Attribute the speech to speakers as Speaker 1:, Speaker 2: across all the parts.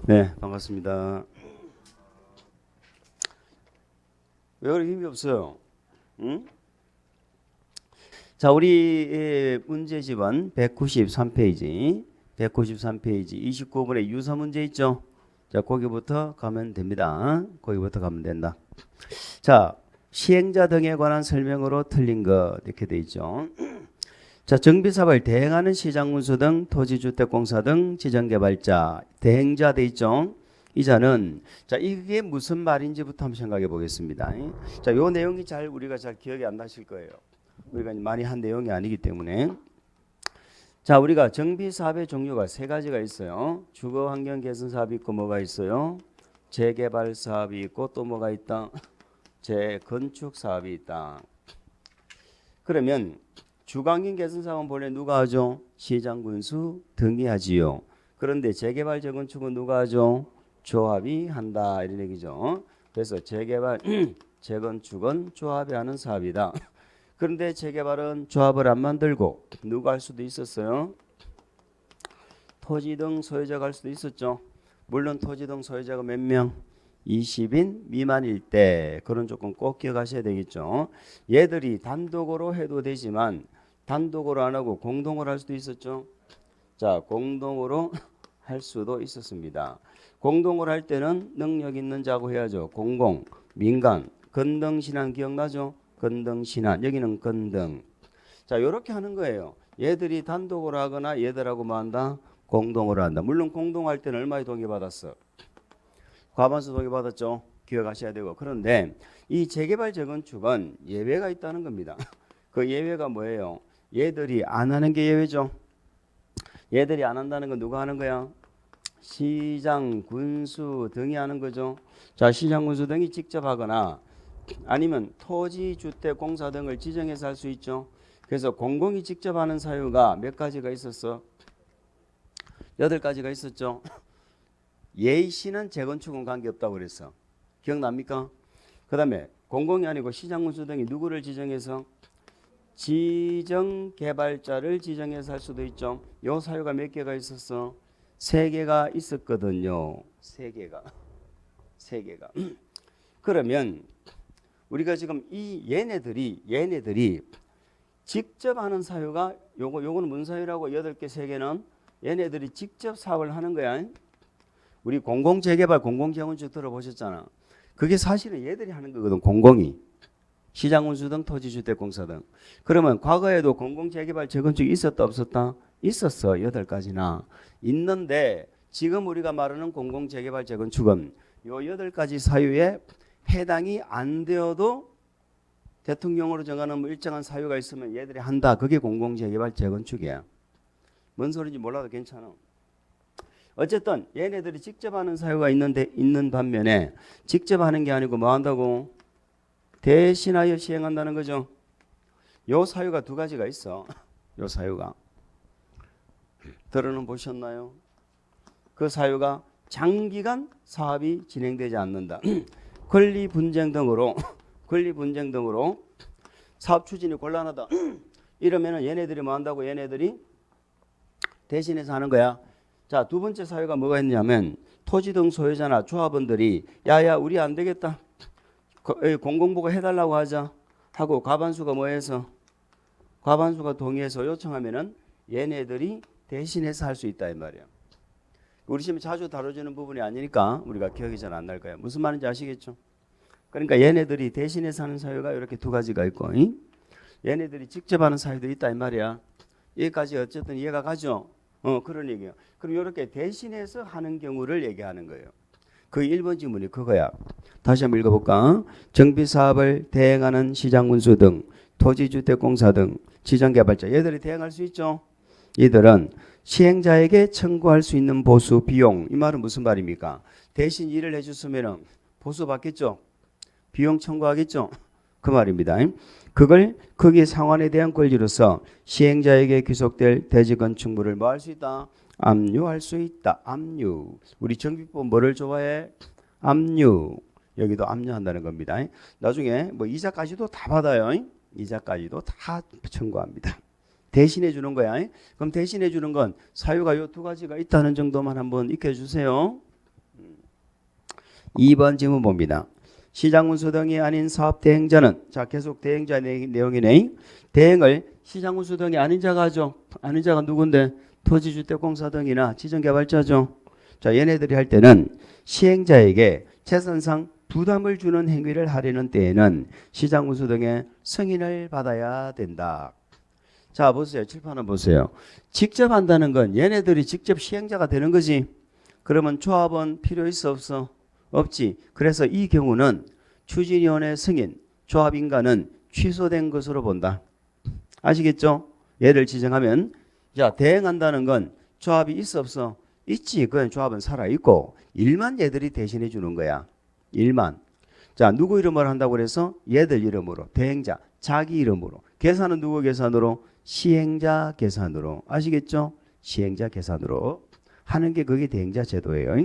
Speaker 1: 네, 반갑습니다. 왜 그렇게 힘이 없어요? 응? 자, 우리 문제집은 193페이지, 29번에 유사 문제 있죠? 자, 거기부터 가면 됩니다. 거기부터 가면 된다. 자, 시행자 등에 관한 설명으로 틀린 것 이렇게 돼 있죠. 자, 정비사업을 대행하는 시장군수 등 토지주택공사 등 지정개발자, 대행자 돼 있죠. 이 자는 자, 이게 무슨 말인지부터 한번 생각해 보겠습니다. 자, 요 내용이 우리가 잘 기억이 안 나실 거예요. 우리가 많이 한 내용이 아니기 때문에. 자, 우리가 정비사업의 종류가 세 가지가 있어요. 주거환경개선 사업이 있고 뭐가 있어요? 재개발 사업이 있고 또 뭐가 있다? 재건축 사업이 있다. 그러면 주거환경 개선 사업은 본래 누가 하죠? 시장군수 등이 하지요. 그런데 재개발 재건축은 누가 하죠? 조합이 한다 이런 얘기죠. 그래서 재개발 재건축은 조합이 하는 사업이다. 그런데 재개발은 조합을 안 만들고 누가 할 수도 있었어요? 토지 등 소유자가 할 수도 있었죠. 물론 토지 등 소유자가 몇 명? 20인 미만일 때 그런 조건 꼭 기억하셔야 되겠죠. 얘들이 단독으로 해도 되지만 단독으로 안 하고 공동으로 할 수도 있었죠. 자, 공동으로 할 수도 있었습니다. 공동으로 할 때는 능력 있는 자고 해야죠. 공공, 민간, 건등신한 기억나죠? 건등신한, 여기는 건등. 자, 이렇게 하는 거예요. 얘들이 단독으로 하거나 얘들하고 뭐 한다? 공동으로 한다. 물론 공동할 때는 얼마에 동의받았어? 과반수 동의받았죠. 기억하셔야 되고. 그런데 이 재개발 재건축은 예외가 있다는 겁니다. 그 예외가 뭐예요? 얘들이 안 하는 게 예외죠. 얘들이 안 한다는 건 누가 하는 거야? 시장, 군수 등이 하는 거죠. 자, 시장, 군수 등이 직접 하거나 아니면 토지, 주택, 공사 등을 지정해서 할 수 있죠. 그래서 공공이 직접 하는 사유가 몇 가지가 있었어? 8가지가 있었죠. 예시는 재건축은 관계없다고 그랬어. 기억납니까? 그 다음에 공공이 아니고 시장, 군수 등이 누구를 지정해서? 지정개발자를 지정해서 할 수도 있죠. 요 사유가 몇 개가 있었어? 3개가 있었거든요. 3개가. 그러면 우리가 지금 이 얘네들이 직접 하는 사유가 요거는 무슨 사유라고? 8개 3개는 얘네들이 직접 사업을 하는 거야. 우리 공공재개발 공공재건축 들어보셨잖아. 그게 사실은 얘들이 하는 거거든. 공공이. 시장군수 등 토지주택공사 등. 그러면 과거에도 공공재개발 재건축이 있었다 없었다? 있었어. 8가지나. 있는데 지금 우리가 말하는 공공재개발 재건축은 요 8가지 사유에 해당이 안 되어도 대통령으로 정하는 뭐 일정한 사유가 있으면 얘들이 한다. 그게 공공재개발 재건축이야. 뭔 소리인지 몰라도 괜찮아. 어쨌든 얘네들이 직접 하는 사유가 있는 반면에 직접 하는 게 아니고 뭐 한다고? 대신하여 시행한다는 거죠. 요 사유가 2가지가 있어. 요 사유가. 들어는 보셨나요? 그 사유가 장기간 사업이 진행되지 않는다. 권리 분쟁 등으로 사업 추진이 곤란하다. 이러면은 얘네들이 뭐 한다고? 얘네들이 대신해서 하는 거야. 자, 2번째 사유가 뭐가 있냐면 토지 등 소유자나 조합원들이 야야 우리 안 되겠다. 공공보고 해달라고 하자 하고 과반수가 뭐해서? 과반수가 동의해서 요청하면은 얘네들이 대신해서 할 수 있다 이 말이야. 우리 시험에 자주 다뤄지는 부분이 아니니까 우리가 기억이 잘 안 날 거야. 무슨 말인지 아시겠죠? 그러니까 얘네들이 대신해서 하는 사유가 이렇게 2가지가 있고 얘네들이 직접 하는 사유도 있다 이 말이야. 여기까지 어쨌든 이해가 가죠? 그런 얘기예요. 그럼 이렇게 대신해서 하는 경우를 얘기하는 거예요. 그 1번 지문이 그거야. 다시 한번 읽어볼까? 정비사업을 대행하는 시장군수 등 토지주택공사 등 지정개발자 얘들이 대행할 수 있죠. 이들은 시행자에게 청구할 수 있는 보수 비용, 이 말은 무슨 말입니까? 대신 일을 해줬으면 보수 받겠죠. 비용 청구하겠죠. 그 말입니다. 그걸 거기 상환에 대한 권리로서 시행자에게 귀속될 대지건축물을 뭐 할 수 있다? 압류할 수 있다. 압류. 우리 정비법 뭐를 좋아해? 압류. 여기도 압류한다는 겁니다. 나중에 뭐 이자까지도 다 받아요. 이자까지도 다 청구합니다. 대신해 주는 거야. 그럼 대신해 주는 건 사유가 요 2가지가 있다는 정도만 한번 익혀주세요. 2번 질문 봅니다. 시장운수 등이 아닌 사업 대행자는 자 계속 대행자 내용이네. 대행을 시장운수 등이 아닌 자가 하죠. 아닌 자가 누군데? 토지주택공사 등이나 지정개발자죠. 자 얘네들이 할 때는 시행자에게 재산상 부담을 주는 행위를 하려는 때에는 시장운수 등의 승인을 받아야 된다. 자 보세요. 칠판을 보세요. 직접 한다는 건 얘네들이 직접 시행자가 되는 거지. 그러면 조합은 필요 있어 없어? 없지. 그래서 이 경우는 추진위원회 승인, 조합인가는 취소된 것으로 본다. 아시겠죠? 얘를 지정하면 자 대행한다는 건 조합이 있어 없어? 있지. 그건 조합은 살아있고 일만 얘들이 대신해 주는 거야. 일만. 자 누구 이름으로 한다고 그래서 얘들 이름으로 대행자 자기 이름으로. 계산은 누구 계산으로? 시행자 계산으로. 아시겠죠? 시행자 계산으로 하는 게 그게 대행자 제도예요.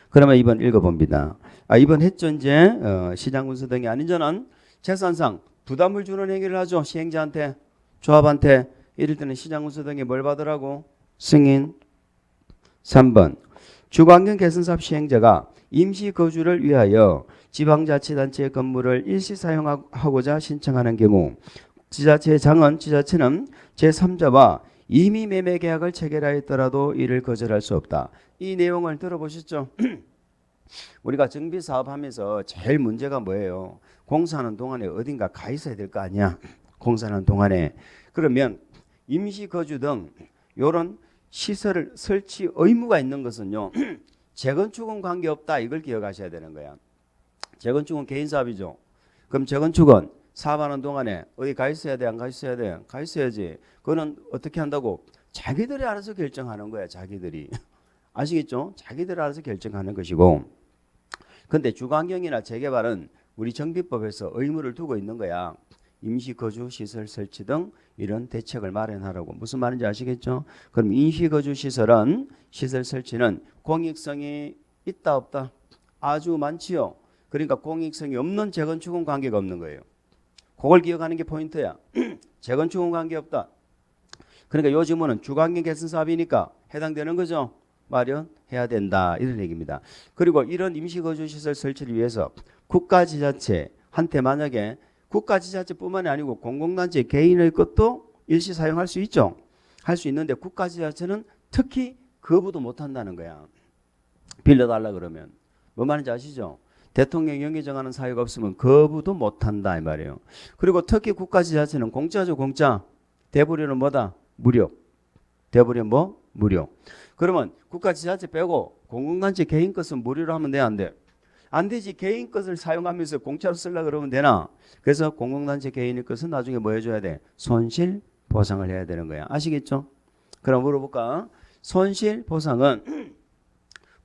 Speaker 1: 그러면 2번 읽어봅니다. 2번 했죠. 이제 시장군수 등이 아닌 자는 재산상 부담을 주는 행위를 하죠. 시행자한테 조합한테. 이럴 때는 시장군수 등이 뭘 받으라고? 승인. 3번 주거환경 개선사업 시행자가 임시 거주를 위하여 지방자치단체의 건물을 일시 사용하고자 신청하는 경우 지자체의 장은 지자체는 제3자와 이미 매매 계약을 체결하였더라도 이를 거절할 수 없다. 이 내용을 들어보셨죠? 우리가 정비사업하면서 제일 문제가 뭐예요? 공사하는 동안에 어딘가 가 있어야 될 거 아니야? 공사하는 동안에. 그러면 임시거주 등 이런 시설을 설치 의무가 있는 것은요. 재건축은 관계없다. 이걸 기억하셔야 되는 거야. 재건축은 개인사업이죠. 그럼 재건축은 사업하는 동안에 어디 가 있어야 돼? 안 가 있어야 돼? 가 있어야지. 그거는 어떻게 한다고? 자기들이 알아서 결정하는 거야. 자기들이. 아시겠죠? 자기들이 알아서 결정하는 것이고. 근데 주거환경이나 재개발은 우리 정비법에서 의무를 두고 있는 거야. 임시거주 시설 설치 등 이런 대책을 마련하라고. 무슨 말인지 아시겠죠? 그럼 임시거주 시설은 시설 설치는 공익성이 있다 없다? 아주 많지요. 그러니까 공익성이 없는 재건축은 관계가 없는 거예요. 그걸 기억하는 게 포인트야. 재건축은 관계없다. 그러니까 요즘은 주거환경 개선 사업이니까 해당되는 거죠. 마련해야 된다. 이런 얘기입니다. 그리고 이런 임시거주시설 설치를 위해서 국가지자체한테 만약에 국가지자체뿐만이 아니고 공공단체 개인의 것도 일시 사용할 수 있죠. 할 수 있는데 국가지자체는 특히 거부도 못한다는 거야. 빌려달라 그러면. 뭐 말인지 아시죠? 대통령 영의 정하는 사유가 없으면 거부도 못한다 이 말이에요. 그리고 특히 국가지자체는 공짜죠. 공짜. 대부료는 뭐다? 무료. 대부료 뭐? 무료. 그러면 국가지자체 빼고 공공단체 개인 것은 무료로 하면 돼? 안 돼? 안 되지. 개인 것을 사용하면서 공짜로 쓰려고 그러면 되나? 그래서 공공단체 개인의 것은 나중에 뭐 해줘야 돼? 손실 보상을 해야 되는 거야. 아시겠죠? 그럼 물어볼까? 손실 보상은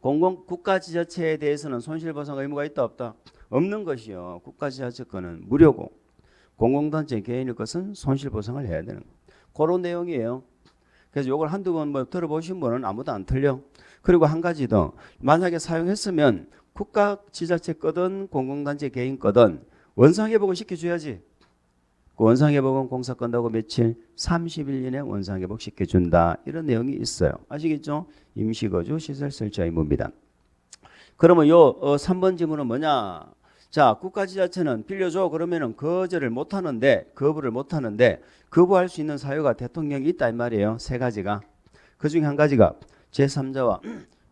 Speaker 1: 국가지자체에 대해서는 손실 보상 의무가 있다 없다? 없는 것이요. 국가지자체 거는 무료고 공공단체 개인의 것은 손실 보상을 해야 되는 거예요. 그런 내용이에요. 그래서 이걸 한두 번 뭐 들어보신 분은 아무도 안 틀려. 그리고 한 가지 더. 만약에 사용했으면 국가지자체 거든 공공단체 개인 거든 원상회복을 시켜줘야지. 그 원상회복은 공사 끝나고 며칠? 30일 이내 원상회복 시켜준다. 이런 내용이 있어요. 아시겠죠? 임시거주 시설 설치 의무입니다. 그러면 요 3번 질문은 뭐냐? 자, 국가지자체는 빌려줘. 그러면은 거부를 못하는데 거부할 수 있는 사유가 대통령이 있다 이 말이에요. 세 가지가. 그 중에 한 가지가 제3자와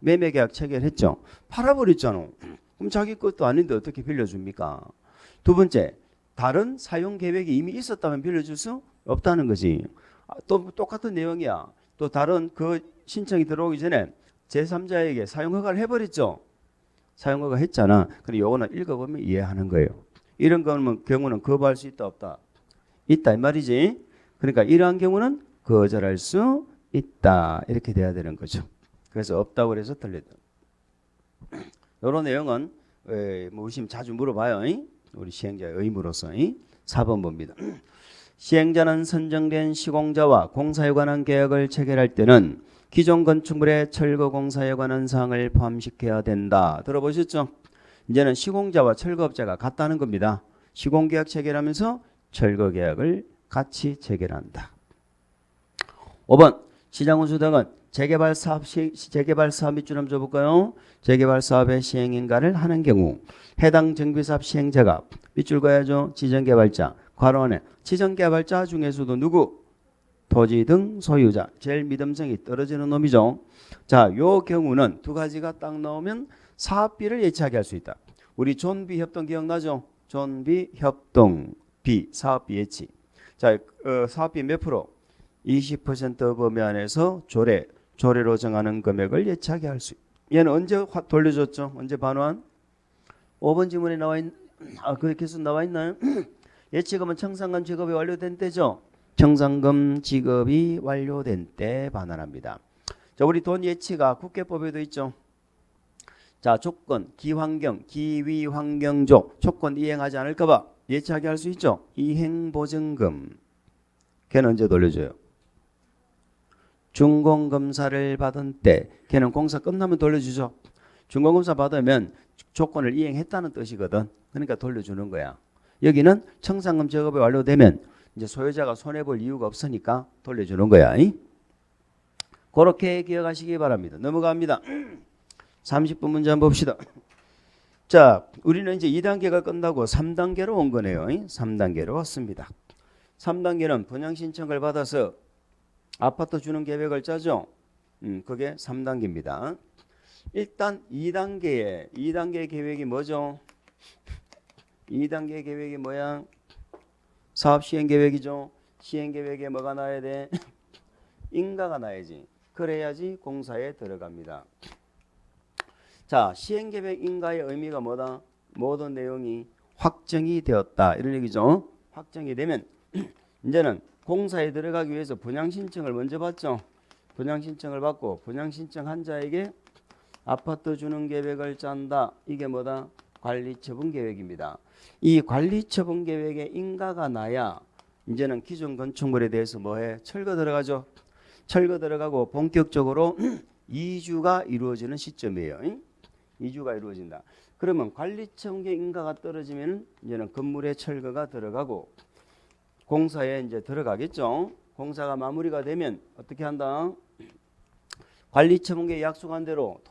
Speaker 1: 매매계약 체결했죠. 팔아버렸잖아. 그럼 자기 것도 아닌데 어떻게 빌려줍니까? 두 번째, 다른 사용 계획이 이미 있었다면 빌려줄 수 없다는 거지. 또 똑같은 내용이야. 또 다른 그 신청이 들어오기 전에 제3자에게 사용허가를 해버렸죠. 사용허가 했잖아. 그럼 요거는 읽어보면 이해하는 거예요. 이런 경우는 거부할 수 있다 없다? 있다 이 말이지. 그러니까 이러한 경우는 거절할 수 있다. 이렇게 돼야 되는 거죠. 그래서 없다고 그래서 틀렸다. 이런 내용은 뭐 의심 자주 물어봐요. 우리 시행자의 의무로서. 4번 봅니다. 시행자는 선정된 시공자와 공사에 관한 계약을 체결할 때는 기존 건축물의 철거 공사에 관한 사항을 포함시켜야 된다. 들어보셨죠? 이제는 시공자와 철거업자가 같다는 겁니다. 시공계약 체결하면서 철거계약을 같이 체결한다. 5번 시장운수 등은 재개발 사업 밑줄 한번 줘볼까요? 재개발 사업의 시행인가를 하는 경우 해당 정비사업 시행자가 밑줄 그어야죠. 지정개발자, 괄호 안에 지정개발자 중에서도 누구? 토지 등 소유자, 제일 믿음성이 떨어지는 놈이죠. 자, 요 경우는 두 가지가 딱 나오면 사업비를 예치하게 할 수 있다. 우리 존비 협동 기억나죠? 존비 협동 비 사업비 예치. 자, 사업비 몇 프로? 20% 범위 안에서 조례로 정하는 금액을 예치하게 할 수. 얘는 언제 돌려줬죠? 언제 반환? 5번 지문에 그 계속 나와 있나요? 예치금은 청산금 지급이 완료된 때죠. 청산금 지급이 완료된 때 반환합니다. 자, 우리 돈 예치가 국회법에도 있죠. 자, 조건, 기환경, 기위환경조, 조건 이행하지 않을까봐 예치하게 할 수 있죠. 이행보증금. 걔는 언제 돌려줘요? 준공검사를 받은 때. 걔는 공사 끝나면 돌려주죠. 준공검사 받으면 조건을 이행했다는 뜻이거든. 그러니까 돌려주는 거야. 여기는 청산금 작업이 완료되면 이제 소유자가 손해볼 이유가 없으니까 돌려주는 거야. 그렇게 기억하시기 바랍니다. 넘어갑니다. 30분 문제 한번 봅시다. 자, 우리는 이제 2단계가 끝나고 3단계로 온 거네요. 3단계로 왔습니다. 3단계는 분양 신청을 받아서 아파트 주는 계획을 짜죠. 그게 3단계입니다. 일단 2단계 계획이 뭐죠? 2단계 계획이 뭐야? 사업 시행 계획이죠. 시행 계획에 뭐가 나야 돼? 인가가 나야지. 그래야지 공사에 들어갑니다. 자, 시행 계획 인가의 의미가 뭐다? 모든 내용이 확정이 되었다. 이런 얘기죠. 확정이 되면 이제는 공사에 들어가기 위해서 분양 신청을 먼저 받죠. 분양 신청을 받고 분양 신청한 자에게 아파트 주는 계획을 짠다. 이게 뭐다? 관리처분 계획입니다. 이 관리처분 계획에 인가가 나야 이제는 기존 건축물에 대해서 뭐해? 철거 들어가죠. 철거 들어가고 본격적으로 이주가 이루어지는 시점이에요. 이주가 이루어진다. 그러면 관리처분 계획 인가가 떨어지면 이제는 건물의 철거가 들어가고 공사에 이제 들어가겠죠. 공사가 마무리가 되면 어떻게 한다? 관리처분계획 약속한 대로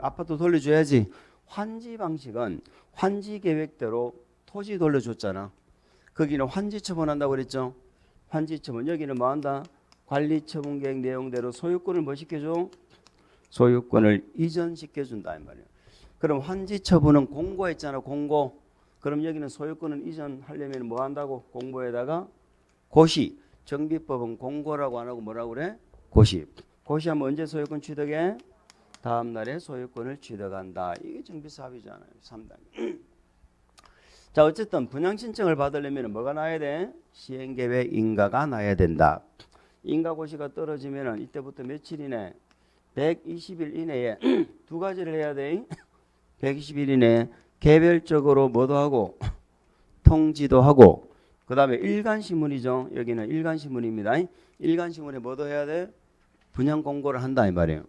Speaker 1: 아파트 돌려줘야지. 환지 방식은 환지 계획대로 토지 돌려줬잖아. 거기는 환지 처분한다고 그랬죠. 환지 처분. 여기는 뭐 한다? 관리처분 계획 내용대로 소유권을 뭐 시켜줘? 소유권을 이전시켜준다 이 말이에요. 그럼 환지 처분은 공고했잖아. 공고. 그럼 여기는 소유권을 이전하려면 뭐 한다고? 공고에다가 고시. 정비법은 공고라고 안 하고 뭐라고 그래? 고시. 고시하면 언제 소유권 취득해? 다음 날에 소유권을 취득한다. 이게 정비사업이잖아요. 3단계. 자, 어쨌든 분양 신청을 받으려면 뭐가 나야 돼? 시행계획 인가가 나야 된다. 인가고시가 떨어지면 이때부터 며칠이네? 120일 이내에 두 가지를 해야 돼. 120일 이내에 개별적으로 뭐도 하고 통지도 하고 그 다음에 일간신문이죠. 여기는 일간신문입니다. 일간신문에 뭐도 해야 돼? 분양 공고를 한다 이 말이에요.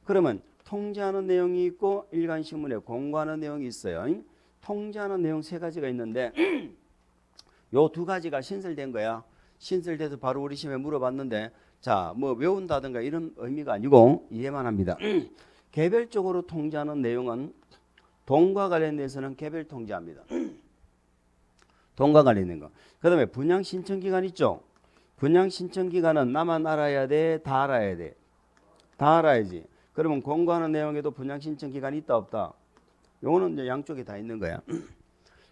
Speaker 1: 그러면 통지하는 내용이 있고 일간신문에 공고하는 내용이 있어요. 통지하는 내용 세 가지가 있는데 요 두 가지가 신설된 거야. 신설돼서 바로 우리 시험에 물어봤는데 자, 뭐 외운다든가 이런 의미가 아니고 이해만 합니다. 개별적으로 통지하는 내용은 돈과 관련돼서는 개별 통지합니다. 돈과 관련된 거. 그 다음에 분양 신청 기간 있죠. 분양 신청 기간은 나만 알아야 돼? 다 알아야 돼? 다 알아야지. 그러면 공고하는 내용에도 분양 신청 기간이 있다 없다? 요거는 이제 양쪽에 다 있는 거야.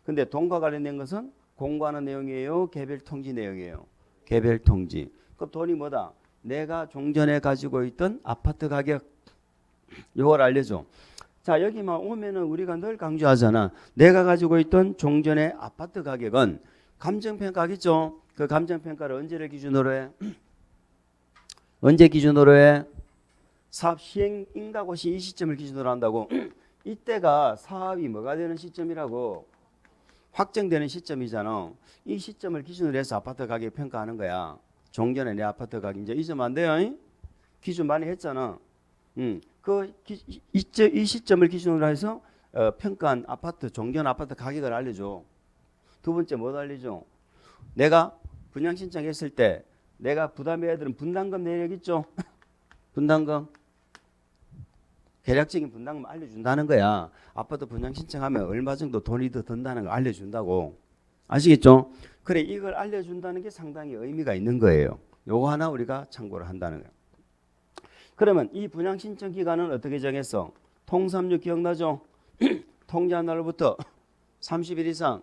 Speaker 1: 근데 돈과 관련된 것은 공고하는 내용이에요? 개별 통지 내용이에요? 개별 통지. 그 돈이 뭐다? 내가 종전에 가지고 있던 아파트 가격. 요걸 알려줘. 자, 여기만 오면은 우리가 늘 강조하잖아. 내가 가지고 있던 종전의 아파트 가격은 감정평가겠죠. 그 감정평가를 언제를 기준으로 해? 언제 기준으로 해? 사업 시행 인가고시 이 시점을 기준으로 한다고. 이때가 사업이 뭐가 되는 시점이라고? 확정되는 시점이잖아. 이 시점을 기준으로 해서 아파트 가격 평가하는 거야. 종전에 내 아파트 가격 이제 잊으면 안 돼요. 기준 많이 했잖아. 이 시점을 기준으로 해서 평가한 아파트 종전 아파트 가격을 알려줘. 두 번째 뭐 알려줘? 내가 분양 신청했을 때 내가 부담해야 되는 분담금 내역 있죠? 분담금. 계략적인 분담금 알려준다는 거야. 아파트 분양 신청하면 얼마 정도 돈이 더 든다는 걸 알려준다고. 아시겠죠? 그래, 이걸 알려준다는 게 상당히 의미가 있는 거예요. 요거 하나 우리가 참고를 한다는 거예요. 그러면 이 분양 신청 기간은 어떻게 정했어? 통삼육 기억나죠? 통지한 날로부터 30일 이상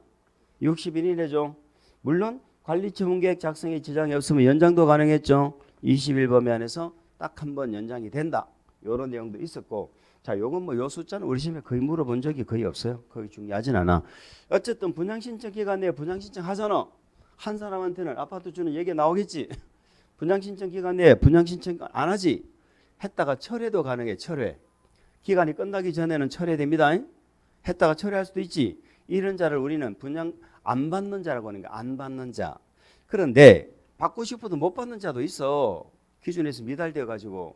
Speaker 1: 60일이래죠. 물론 관리처분 계획 작성에 지장이 없으면 연장도 가능했죠. 20일 범위 안에서 딱 한 번 연장이 된다. 이런 내용도 있었고, 자, 요건 뭐 요 숫자는 우리 시험에 거의 물어본 적이 거의 없어요. 거의 중요하진 않아. 어쨌든 분양 신청 기간 내에 분양 신청 하잖아. 한 사람한테는 아파트 주는 얘기 나오겠지. 분양 신청 기간 내에 분양 신청 안 하지. 했다가 철회도 가능해. 철회. 기간이 끝나기 전에는 철회됩니다. 했다가 철회할 수도 있지. 이런 자를 우리는 분양 안 받는 자라고 하는 거야. 안 받는 자. 그런데 받고 싶어도 못 받는 자도 있어. 기준에서 미달되어 가지고.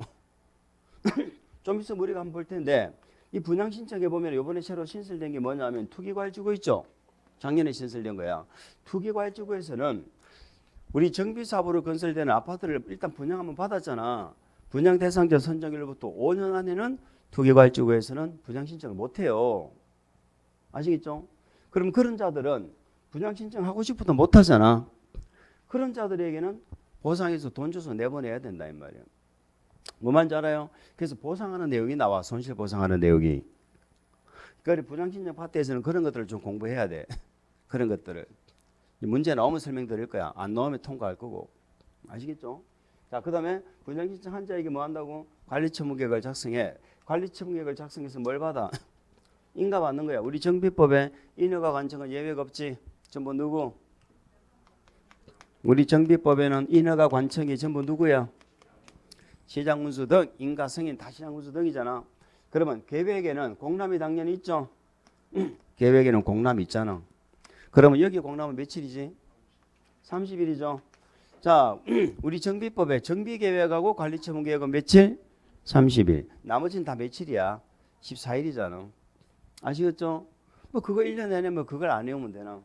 Speaker 1: 좀 있으면 우리가 한번 볼 텐데, 이 분양 신청에 보면 이번에 새로 신설된 게 뭐냐면 투기과열지구 있죠. 작년에 신설된 거야. 투기과열지구에서는 우리 정비사업으로 건설되는 아파트를 일단 분양 한번 받았잖아. 분양 대상자 선정일로부터 5년 안에는 투기과열지구에서는 분양 신청을 못 해요. 아시겠죠? 그럼 그런 자들은 분양 신청하고 싶어도 못 하잖아. 그런 자들에게는 보상해서 돈 줘서 내보내야 된다 이 말이에요. 뭐 말인지 알아요? 그래서 보상하는 내용이 나와. 손실 보상하는 내용이. 그러니까 분양 신청 파트에서는 그런 것들을 좀 공부해야 돼. 그런 것들을. 문제 나오면 설명드릴 거야. 안 나오면 통과할 거고. 아시겠죠? 자, 그 다음에 분양 신청 한 자에게 뭐 한다고? 관리처분계획을 작성해. 관리처분계획을 작성해서 뭘 받아? 인가 받는 거야. 우리 정비법에 인허가 관청은 예외가 없지. 전부 누구? 우리 정비법에는 인허가 관청이 전부 누구야? 시장문수 등, 인가 승인 다 시장문수 등이잖아. 그러면 계획에는 공람이 당연히 있죠. 계획에는 공람이 있잖아. 그러면 여기 공람은 며칠이지? 30일이죠. 자, 우리 정비법에 정비계획하고 관리처분계획은 며칠? 30일. 나머지는 다 며칠이야? 14일이잖아. 아시겠죠? 뭐 그거 1년 내내 뭐 그걸 안 해오면 되나?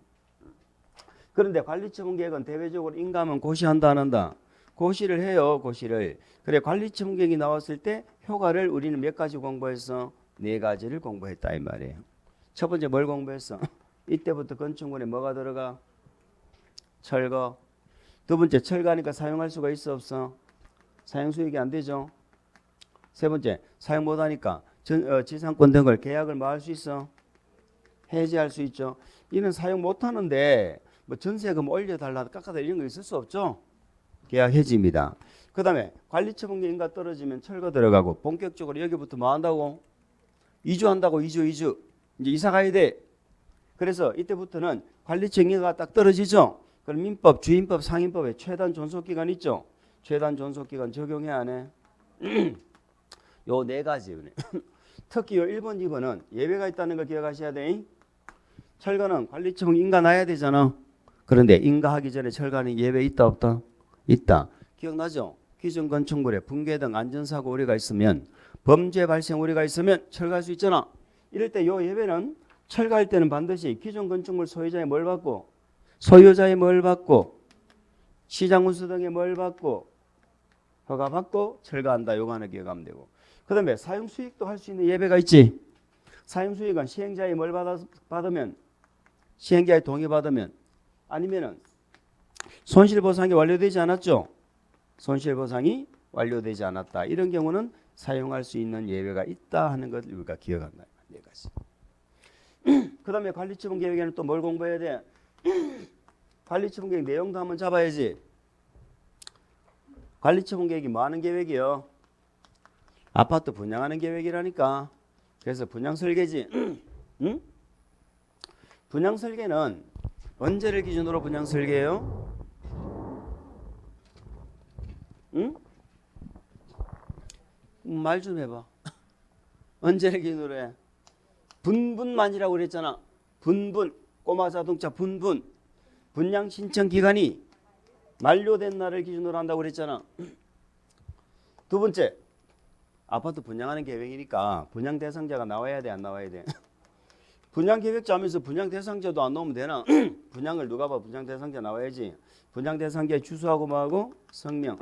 Speaker 1: 그런데 관리처분계획은 대외적으로 인가하면 고시한다 안 한다? 고시를 해요. 고시를. 그래, 관리처분계획이 나왔을 때 효과를 우리는 몇 가지 공부했어? 4가지를 공부했다 이 말이에요. 첫 번째 뭘 공부했어? 이때부터 건축물에 뭐가 들어가? 철거. 두 번째 철거하니까 사용할 수가 있어 없어? 사용 수익이 안 되죠. 세 번째 사용 못하니까 지상권 등을 계약을 뭐 할 수 있어? 해지할 수 있죠. 이는 사용 못하는데 뭐 전세금 올려달라 깎아달라 이런 거 있을 수 없죠. 계약 해지입니다. 그 다음에 관리처분계 인가 떨어지면 철거 들어가고 본격적으로 여기부터 뭐 한다고? 이주한다고. 이주 이제 이사 가야 돼. 그래서 이때부터는 관리처분계가 딱 떨어지죠. 그럼 민법, 주임법, 상임법에 최단 존속기간 있죠. 최단 존속기간 적용해 안 해? 요 4가지. 특히 요 1번, 2번은 예외가 있다는 걸 기억하셔야 돼. 철거는 관리처분 인가 나야 되잖아. 그런데 인가하기 전에 철거는 예외 있다 없다? 있다. 기억나죠? 기존 건축물에 붕괴 등 안전사고 우려가 있으면, 범죄 발생 우려가 있으면 철거할 수 있잖아. 이럴 때 요 예외는 철거할 때는 반드시 기존 건축물 소유자의 뭘 받고, 소유자의 뭘 받고, 시장문수 등의 뭘 받고, 허가 받고 철거한다. 요거 하나 기억하면 되고. 그 다음에 사용수익도 할 수 있는 예외가 있지. 사용수익은 시행자의 뭘 받으면, 시행자의 동의 받으면, 아니면은 손실보상이 완료되지 않았죠. 손실보상이 완료되지 않았다. 이런 경우는 사용할 수 있는 예외가 있다 하는 것을 우리가 기억한다. 4가지. 그 다음에 관리처분 계획에는 또 뭘 공부해야 돼? 관리처분 계획 내용도 한번 잡아야지. 관리처분 계획이 뭐 하는 계획이요? 아파트 분양하는 계획이라니까. 그래서 분양 설계지. 응? 분양 설계는 언제를 기준으로 분양 설계해요? 응? 말 좀 해봐. 언제를 기준으로 해? 분분만이라고 그랬잖아. 분분. 꼬마 자동차 분분. 분양 신청 기간이 만료된 날을 기준으로 한다고 그랬잖아. 두 번째. 아파트 분양하는 계획이니까 분양 대상자가 나와야 돼, 안 나와야 돼? 분양 계획자 하면서 분양 대상자도 안 넣으면 되나? 분양을 누가 봐? 분양 대상자 나와야지. 분양 대상자의 주소하고 뭐하고? 성명.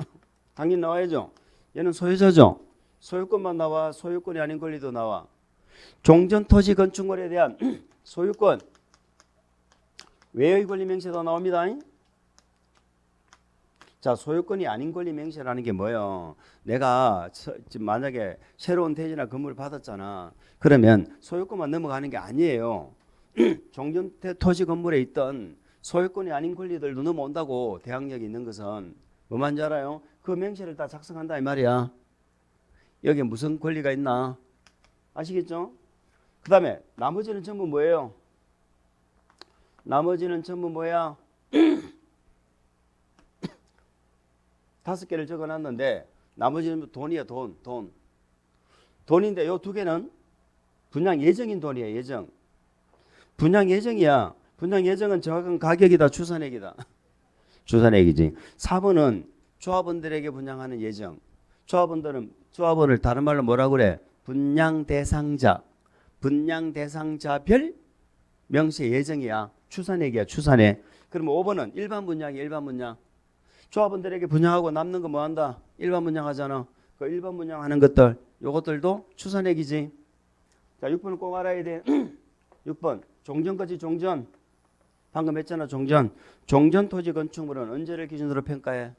Speaker 1: 당연히 나와야죠. 얘는 소유자죠. 소유권만 나와. 소유권이 아닌 권리도 나와. 종전 토지 건축물에 대한 소유권. 외의 권리 명시도 나옵니다. 자, 소유권이 아닌 권리 명시라는 게 뭐예요? 내가 만약에 새로운 대지나 건물을 받았잖아. 그러면 소유권만 넘어가는 게 아니에요. 종전 토지 건물에 있던 소유권이 아닌 권리들도 넘어온다고. 대항력이 있는 것은 뭐만 줄 알아요? 그 명시를 다 작성한다 이 말이야. 여기에 무슨 권리가 있나? 아시겠죠? 그 다음에 나머지는 전부 뭐예요? 나머지는 전부 뭐야? 5개를 적어놨는데 나머지는 돈이야. 돈. 돈인데 요 2개는 분양 예정인 돈이야. 예정. 분양 예정이야. 분양 예정은 정확한 가격이다. 추산액이다. 추산액이지. 4번은 조합원들에게 분양하는 예정. 조합원을 다른 말로 뭐라 그래? 분양 대상자. 분양 대상자별 명시 예정이야. 추산액이야. 추산액. 그러면 5번은 일반 분양이야. 일반 분양. 조합원들에게 분양하고 남는 거 뭐 한다? 일반 분양하잖아. 그 일반 분양하는 것들, 요것들도 추산액이지. 자, 6번은 꼭 알아야 돼. 6번 종전까지 종전. 방금 했잖아. 종전. 종전 토지 건축물은 언제를 기준으로 평가해?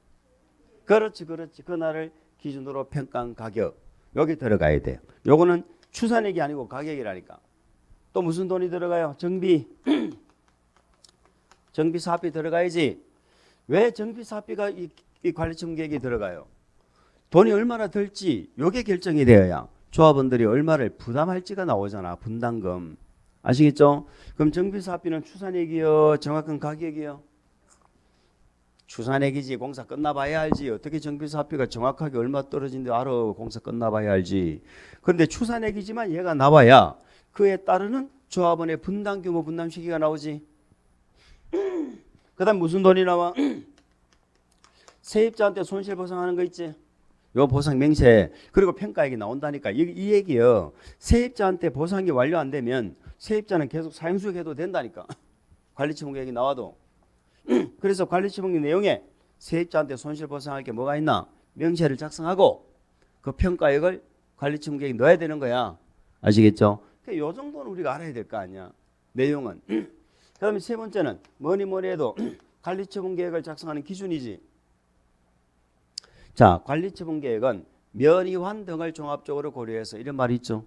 Speaker 1: 그렇지. 그날을 기준으로 평가한 가격. 여기 들어가야 돼요. 요거는 추산액이 아니고 가격이라니까. 또 무슨 돈이 들어가요? 정비. 정비 사업비 들어가야지. 왜 정비 사업비가 이 관리청 계획에 들어가요? 돈이 얼마나 들지 요게 결정이 되어야 조합원들이 얼마를 부담할지가 나오잖아. 분담금. 아시겠죠? 그럼 정비 사업비는 추산액이요? 정확한 가격이요? 추산액이지. 공사 끝나봐야 알지. 어떻게 정비 사업비가 정확하게 얼마 떨어진지 알아. 공사 끝나봐야 알지. 그런데 추산액이지만 얘가 나와야 그에 따르는 조합원의 분담 규모, 분담 시기가 나오지. 그 다음 무슨 돈이 나와? 세입자한테 손실 보상하는 거 있지. 요 보상 명세. 그리고 평가액이 나온다니까. 이 얘기요. 세입자한테 보상이 완료 안 되면 세입자는 계속 사용수익해도 된다니까. 관리처분 계획이 나와도. 그래서 관리처분 내용에 세입자한테 손실 보상할 게 뭐가 있나? 명세를 작성하고 그 평가액을 관리처분 계획에 넣어야 되는 거야. 아시겠죠? 요 정도는 우리가 알아야 될 거 아니야. 내용은. 그 다음에 세 번째는 뭐니 해도 관리처분 계획을 작성하는 기준이지. 자, 관리처분 계획은 면의환 등을 종합적으로 고려해서 이런 말이 있죠.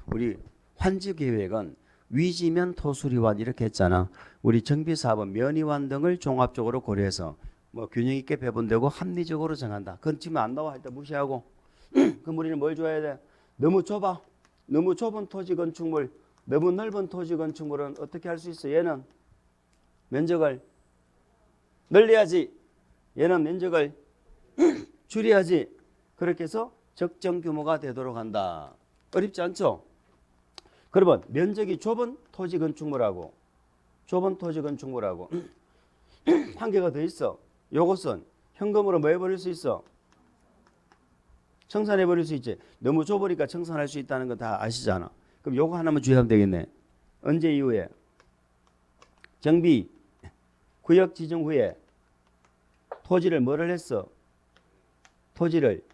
Speaker 1: 우리 환지 계획은 위지면 토수리환 이렇게 했잖아. 우리 정비사업은 면의환 등을 종합적으로 고려해서 뭐 균형 있게 배분되고 합리적으로 정한다. 그건 지금 안 나와. 일단 무시하고. 그럼 우리는 뭘 줘야 돼? 너무 좁아. 너무 좁은 토지 건축물, 너무 넓은 토지 건축물은 어떻게 할 수 있어? 얘는 면적을 늘려야지. 얘는 면적을 줄여야지. 그렇게 해서 적정 규모가 되도록 한다. 어렵지 않죠? 그러면 면적이 좁은 토지 건축물하고 한 개가 더 있어. 요것은 현금으로 뭐 해버릴 수 있어? 청산해버릴 수 있지. 너무 좁으니까 청산할 수 있다는 거 다 아시잖아. 그럼 요거 하나만 주의하면 되겠네. 언제 이후에? 정비 구역 지정 후에 토지를 뭐를 했어? 토지를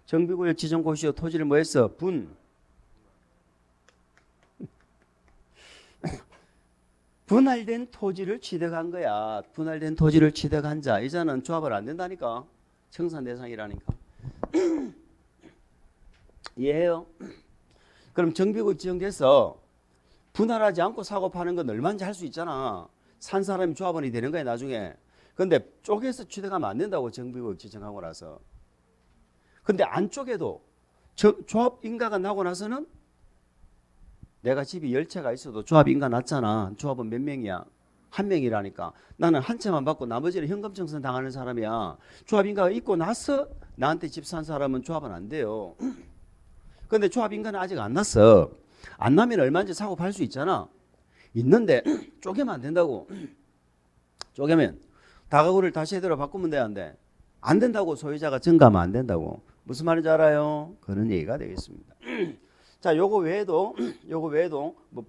Speaker 1: 정비구역 지정 고시오. 토지를 뭐 했어? 분할된 토지를 취득한 거야. 분할된 토지를 취득한 자. 이자는 조합을 안 된다니까. 청산 대상이라니까. 이해해요? 그럼 정비구역 지정돼서 분할하지 않고 사고 파는 건 얼마인지 할 수 있잖아. 산 사람이 조합원이 되는 거야 나중에. 근데 쪼개서 취득하면 안 된다고. 정비구역 지정하고 나서. 근데 안 쪼개도 조합 인가가 나고 나서는 내가 집이 10채가 있어도 조합 인가 났잖아. 조합은 몇 명이야? 한 명이라니까. 나는 한 채만 받고 나머지는 현금 청산 당하는 사람이야. 조합 인가가 있고 나서 나한테 집 산 사람은 조합은 안 돼요. 근데 조합 인가는 아직 안 났어. 안 나면 얼마인지 사고 팔 수 있잖아. 있는데 쪼개면 안 된다고. 쪼개면 다가구를 다시 제대로 바꾸면 돼, 안 돼? 안 된다고. 소유자가 증가하면 안 된다고. 무슨 말인지 알아요? 그런 얘기가 되겠습니다. 자, 요거 외에도 뭐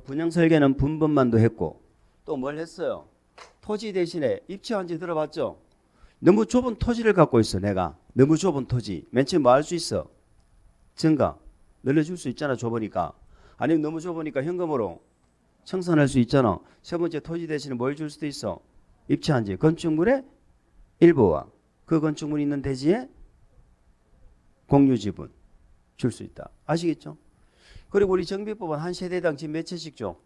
Speaker 1: 분양 설계는 분분만도 했고 또 뭘 했어요? 토지 대신에 입지한지 들어봤죠? 너무 좁은 토지를 갖고 있어. 내가 너무 좁은 토지. 맨 처음 뭐 할 수 있어? 증가 늘려줄 수 있잖아. 좁으니까. 아니면 너무 좁으니까 현금으로 청산할 수 있잖아. 세 번째 토지 대신에 뭘 줄 수도 있어? 입지한지 건축물의 일부와 그 건축물이 있는 대지에 공유 지분 줄 수 있다. 아시겠죠? 그리고 우리 정비법은 한 세대당 집 몇 채씩 줘?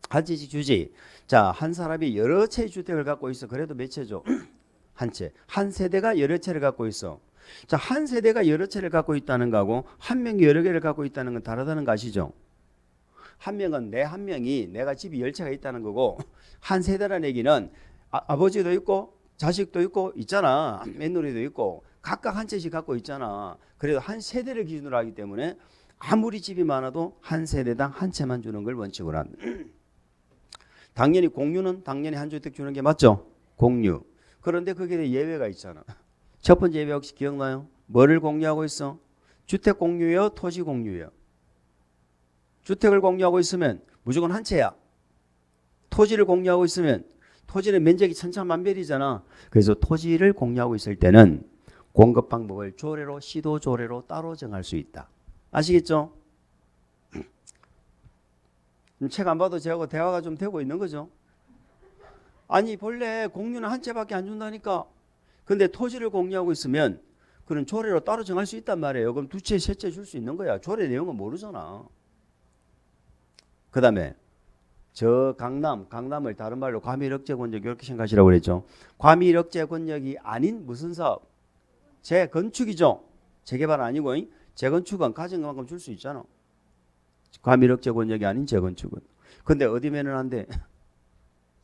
Speaker 1: 한 채씩 주지. 자, 한 사람이 여러 채의 주택을 갖고 있어. 그래도 몇 채 줘? 한 채. 한 세대가 여러 채를 갖고 있어. 자, 한 세대가 여러 채를 갖고 있다는 거하고 한 명이 여러 개를 갖고 있다는 건 다르다는 거 아시죠? 한 명은 한 명이 내가 집이 10채가 있다는 거고 한 세대라는 얘기는 아버지도 있고 자식도 있고 있잖아. 며느리도 있고 각각 한 채씩 갖고 있잖아. 그래도 한 세대를 기준으로 하기 때문에 아무리 집이 많아도 한 세대당 한 채만 주는 걸 원칙으로 한다. 당연히 공유는 당연히 한 주택 주는 게 맞죠? 공유. 그런데 거기에 예외가 있잖아. 첫 번째 예외 혹시 기억나요? 뭐를 공유하고 있어? 주택 공유요? 토지 공유요? 주택을 공유하고 있으면 무조건 한 채야. 토지를 공유하고 있으면 토지는 면적이 천차만별이잖아. 그래서 토지를 공유하고 있을 때는 공급 방법을 조례로 시도 조례로 따로 정할 수 있다. 아시겠죠? 책 안 봐도 저하고 대화가 좀 되고 있는 거죠. 아니 본래 공유는 한 채밖에 안 준다니까. 근데 토지를 공유하고 있으면 그런 조례로 따로 정할 수 있단 말이에요. 그럼 두 채, 세 채 줄 수 있는 거야. 조례 내용은 모르잖아. 그 다음에 저 강남을 다른 말로 과밀억제 권역 이렇게 생각하시라고 그랬죠. 과밀억제 권역이 아닌 무슨 사업? 재건축이죠. 재개발 아니고 재건축은 가진 것만큼 줄 수 있잖아. 과밀억제 권역이 아닌 재건축은. 근데 어디면은 안 돼?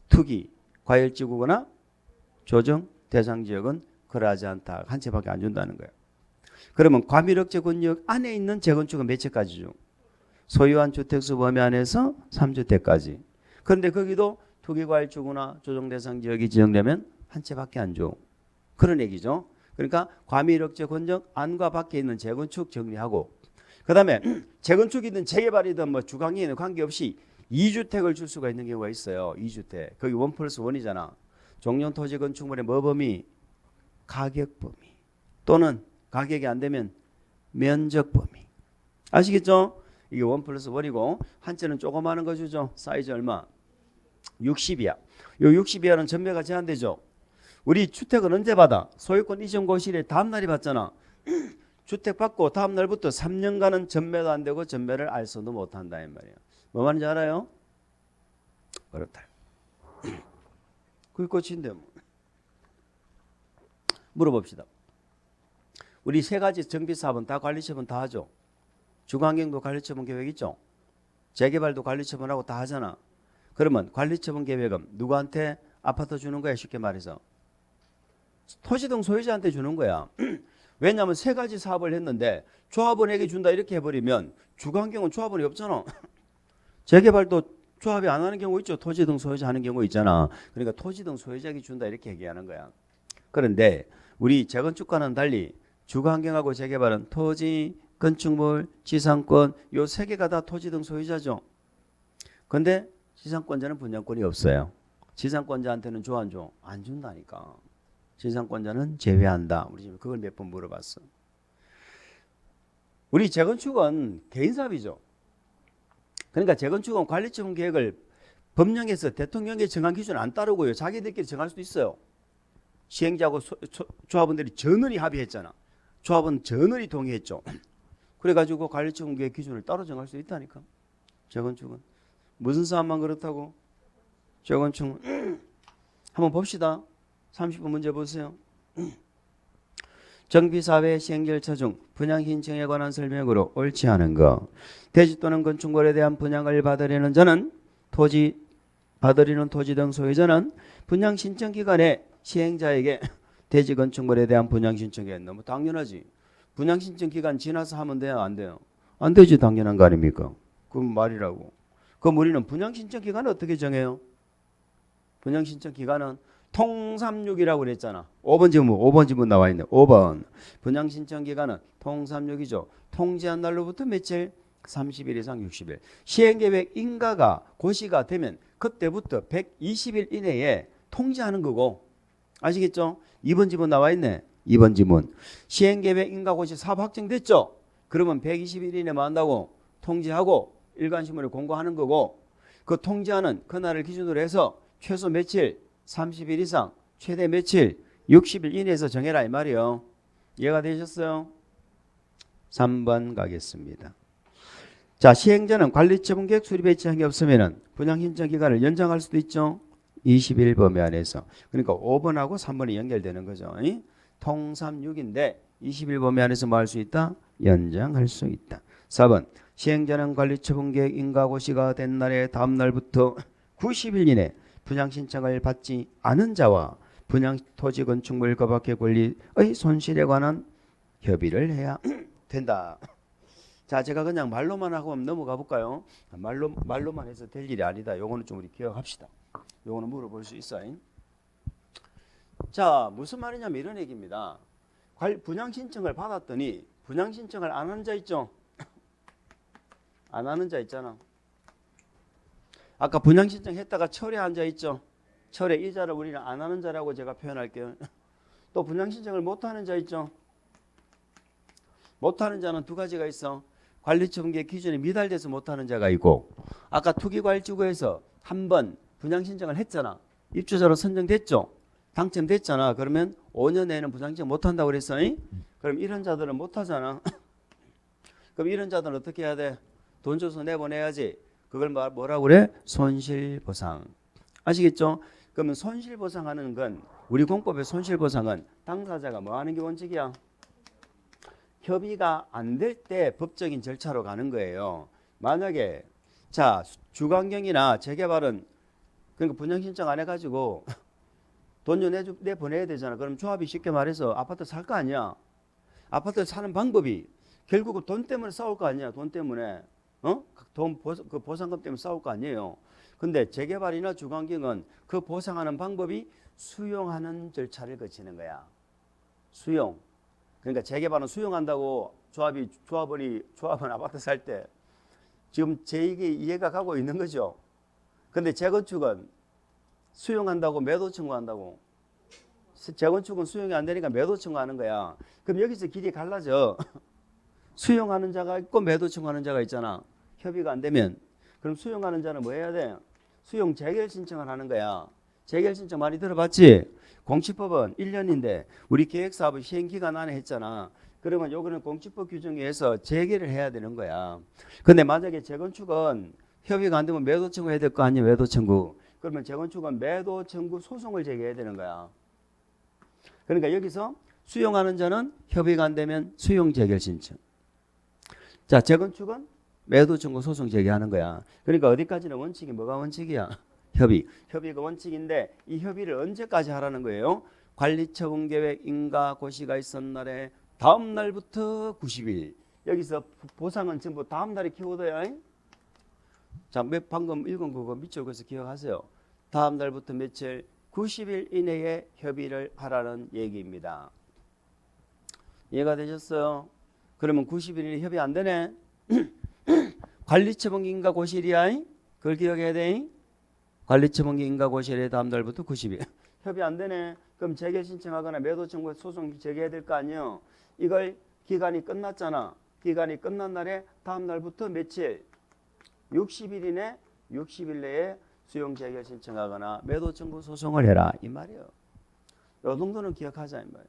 Speaker 1: 투기, 과열지구거나 조정 대상 지역은 그러하지 않다. 한 채밖에 안 준다는 거예요. 그러면 과밀억제 권역 안에 있는 재건축은 몇 채까지 줘? 소유한 주택수 범위 안에서 3주택까지. 그런데 거기도 투기과열지구나 조정 대상 지역이 지정되면 한 채밖에 안 줘. 그런 얘기죠. 그러니까 과밀억제 권역 안과 밖에 있는 재건축 정리하고 그 다음에 재건축이든 재개발이든 뭐 주관계에는 관계없이 2주택을 줄 수가 있는 경우가 있어요. 2주택. 거기 1+1이잖아. 종용 토지 건축물의 뭐 범위? 가격 범위. 또는 가격이 안 되면 면적 범위. 아시겠죠? 이게 1+1이고 한 채는 조그마한 거 주죠. 사이즈 얼마? 60이야. 요 60 이하는 전매가 제한되죠. 우리 주택은 언제 받아? 소유권 이전 고시일에 다음 날이 받잖아. 주택 받고 다음 날부터 3년간은 전매도 안 되고 전매를 알선도 못 한다 이 말이에요. 뭐 말인지 알아요? 어렵다. 그게 끝인데 뭐. 물어봅시다. 우리 세 가지 정비 사업은 다 관리처분 다 하죠. 주거환경도 관리처분 계획 있죠. 재개발도 관리처분하고 다 하잖아. 그러면 관리처분 계획은 누구한테 아파트 주는 거야? 쉽게 말해서 토지등 소유자한테 주는 거야. 왜냐하면 세 가지 사업을 했는데 조합원에게 준다 이렇게 해버리면 주거환경은 조합원이 없잖아. 재개발도 조합이 안 하는 경우 있죠. 토지등 소유자 하는 경우 있잖아. 그러니까 토지등 소유자에게 준다 이렇게 얘기하는 거야. 그런데 우리 재건축과는 달리 주거환경하고 재개발은 토지, 건축물, 지상권 요 세 개가 다 토지등 소유자죠. 근데 지상권자는 분양권이 없어요. 지상권자한테는 줘 안 줘? 안 준다니까. 지상권자는 제외한다. 우리 지금 그걸 몇 번 물어봤어. 우리 재건축은 개인사업이죠. 그러니까 재건축은 관리처분 계획을 법령에서 대통령의 정한 기준을 안 따르고요. 자기들끼리 정할 수도 있어요. 시행자하고 조합원들이 전원이 합의했잖아. 조합은 전원이 동의했죠. 그래가지고 관리처분 계획 기준을 따로 정할 수 있다니까. 재건축은. 무슨 사업만 그렇다고? 재건축은. 한번 봅시다. 30분 문제 보세요. 정비사업의 시행 절차 중 분양 신청에 관한 설명으로 옳지 않은 거. 대지 또는 건축물에 대한 분양을 받으려는 자는 받으려는 토지 등 소유자는 분양 신청 기간에 시행자에게 대지 건축물에 대한 분양 신청에 너무 당연하지. 분양 신청 기간 지나서 하면 돼요? 안 돼요? 안 되지. 당연한 거 아닙니까? 그건 말이라고. 그럼 우리는 분양 신청 기간을 어떻게 정해요? 분양 신청 기간은 통삼육이라고 그랬잖아. 5번 지문 나와 있네. 5번 분양 신청 기간은 통삼육이죠. 통지한 날로부터 며칠? 30일 이상 60일. 시행계획 인가가 고시가 되면 그때부터 120일 이내에 통지하는 거고. 아시겠죠? 2번 지문 나와 있네. 2번 지문. 시행계획 인가 고시 사업 확정됐죠? 그러면 120일 이내에 뭐 한다고? 통지하고 일간신문에 공고하는 거고, 그 통지하는 그날을 기준으로 해서 최소 며칠? 30일 이상, 최대 며칠? 60일 이내에서 정해라 이 말이요. 이해가 되셨어요? 3번 가겠습니다. 자, 시행자는 관리처분계획 수립에 지장이 없으면 분양 신청 기간을 연장할 수도 있죠. 20일 범위 안에서. 그러니까 5번하고 3번이 연결되는 거죠. 통삼육인데 20일 범위 안에서 뭐 할 수 있다? 연장할 수 있다. 4번 시행자는 관리처분계획 인가고시가 된 날의 다음 날부터 90일 이내 분양 신청을 받지 않은 자와 분양 토지 건축물 그 밖의 권리의 손실에 관한 협의를 해야 된다. 자, 제가 그냥 말로만 하고 넘어가 볼까요? 말로만 해서 될 일이 아니다. 요거는 좀 우리 기억합시다. 요거는 물어볼 수 있어요. 자, 무슨 말이냐면 이런 얘기입니다. 분양 신청을 받았더니 분양 신청을 안 한 자 있죠? 안 하는 자 있잖아. 아까 분양 신청했다가 철회한 자 있죠? 철회 이 자를 우리는 안 하는 자라고 제가 표현할게요. 또 분양 신청을 못 하는 자 있죠? 못 하는 자는 두 가지가 있어. 관리처분계획 기준에 미달돼서 못 하는 자가 있고, 아까 투기과일지구에서 한 번 분양 신청을 했잖아. 입주자로 선정됐죠? 당첨됐잖아. 그러면 5년 내에는 분양 신청 못 한다고 그랬어. 그럼 이런 자들은 못 하잖아. 그럼 이런 자들은 어떻게 해야 돼? 돈 줘서 내보내야지. 그걸 뭐라고 그래? 손실보상. 아시겠죠? 그러면 손실보상하는 건, 우리 공법의 손실보상은 당사자가 뭐 하는 게 원칙이야? 협의가 안 될 때 법적인 절차로 가는 거예요. 만약에 자, 주관경이나 재개발은 그러니까 분양 신청 안 해가지고 돈 좀 내보내야 되잖아. 그럼 조합이 쉽게 말해서 아파트 살 거 아니야. 아파트 사는 방법이 결국은 돈 때문에 싸울 거 아니야. 돈 때문에. 그 보상금 때문에 싸울 거 아니에요. 근데 재개발이나 주관경은 그 보상하는 방법이 수용하는 절차를 거치는 거야. 수용. 그러니까 재개발은 수용한다고 조합은 아파트 살 때 지금 제 얘기 이해가 가고 있는 거죠. 근데 재건축은 수용한다고 매도 청구한다고. 재건축은 수용이 안 되니까 매도 청구하는 거야. 그럼 여기서 길이 갈라져. 수용하는 자가 있고 매도 청구하는 자가 있잖아. 협의가 안 되면. 그럼 수용하는 자는 뭐 해야 돼? 수용 재결 신청을 하는 거야. 재결 신청 많이 들어봤지? 공시법은 1년인데 우리 계획사업은 시행기간 안에 했잖아. 그러면 요거는 공시법 규정에 의해서 재개를 해야 되는 거야. 근데 만약에 재건축은 협의가 안 되면 매도 청구해야 될 거 아니야. 매도 청구. 그러면 재건축은 매도 청구 소송을 제기해야 되는 거야. 그러니까 여기서 수용하는 자는 협의가 안 되면 수용 재결 신청. 자, 재건축은 매도 청구 소송 제기하는 거야. 그러니까 어디까지는 원칙이 뭐가 원칙이야? 협의. 협의가 원칙인데 이 협의를 언제까지 하라는 거예요? 관리처분계획 인가 고시가 있었는 날에 다음 날부터 90일. 여기서 보상은 전부 다음 날에 키워드야. 자, 방금 읽은 그거 밑줄 그어서 기억하세요. 다음 날부터 며칠? 90일 이내에 협의를 하라는 얘기입니다. 이해가 되셨어요? 그러면 90일 이내 협의 안 되네? 관리처분 인가 고시일이야. 그걸 기억해야 돼. 관리처분 인가 고시일에 다음 달부터 90일. 협의 안 되네. 그럼 재결 신청하거나 매도 청구 소송 제기해야 될 거 아니에요. 이걸 기간이 끝났잖아. 기간이 끝난 날에 다음 날부터 며칠? 60일 이내 60일 내에 수용 재결 신청하거나 매도 청구 소송을 해라 이 말이에요. 요 정도는 기억하자 이 말이에요.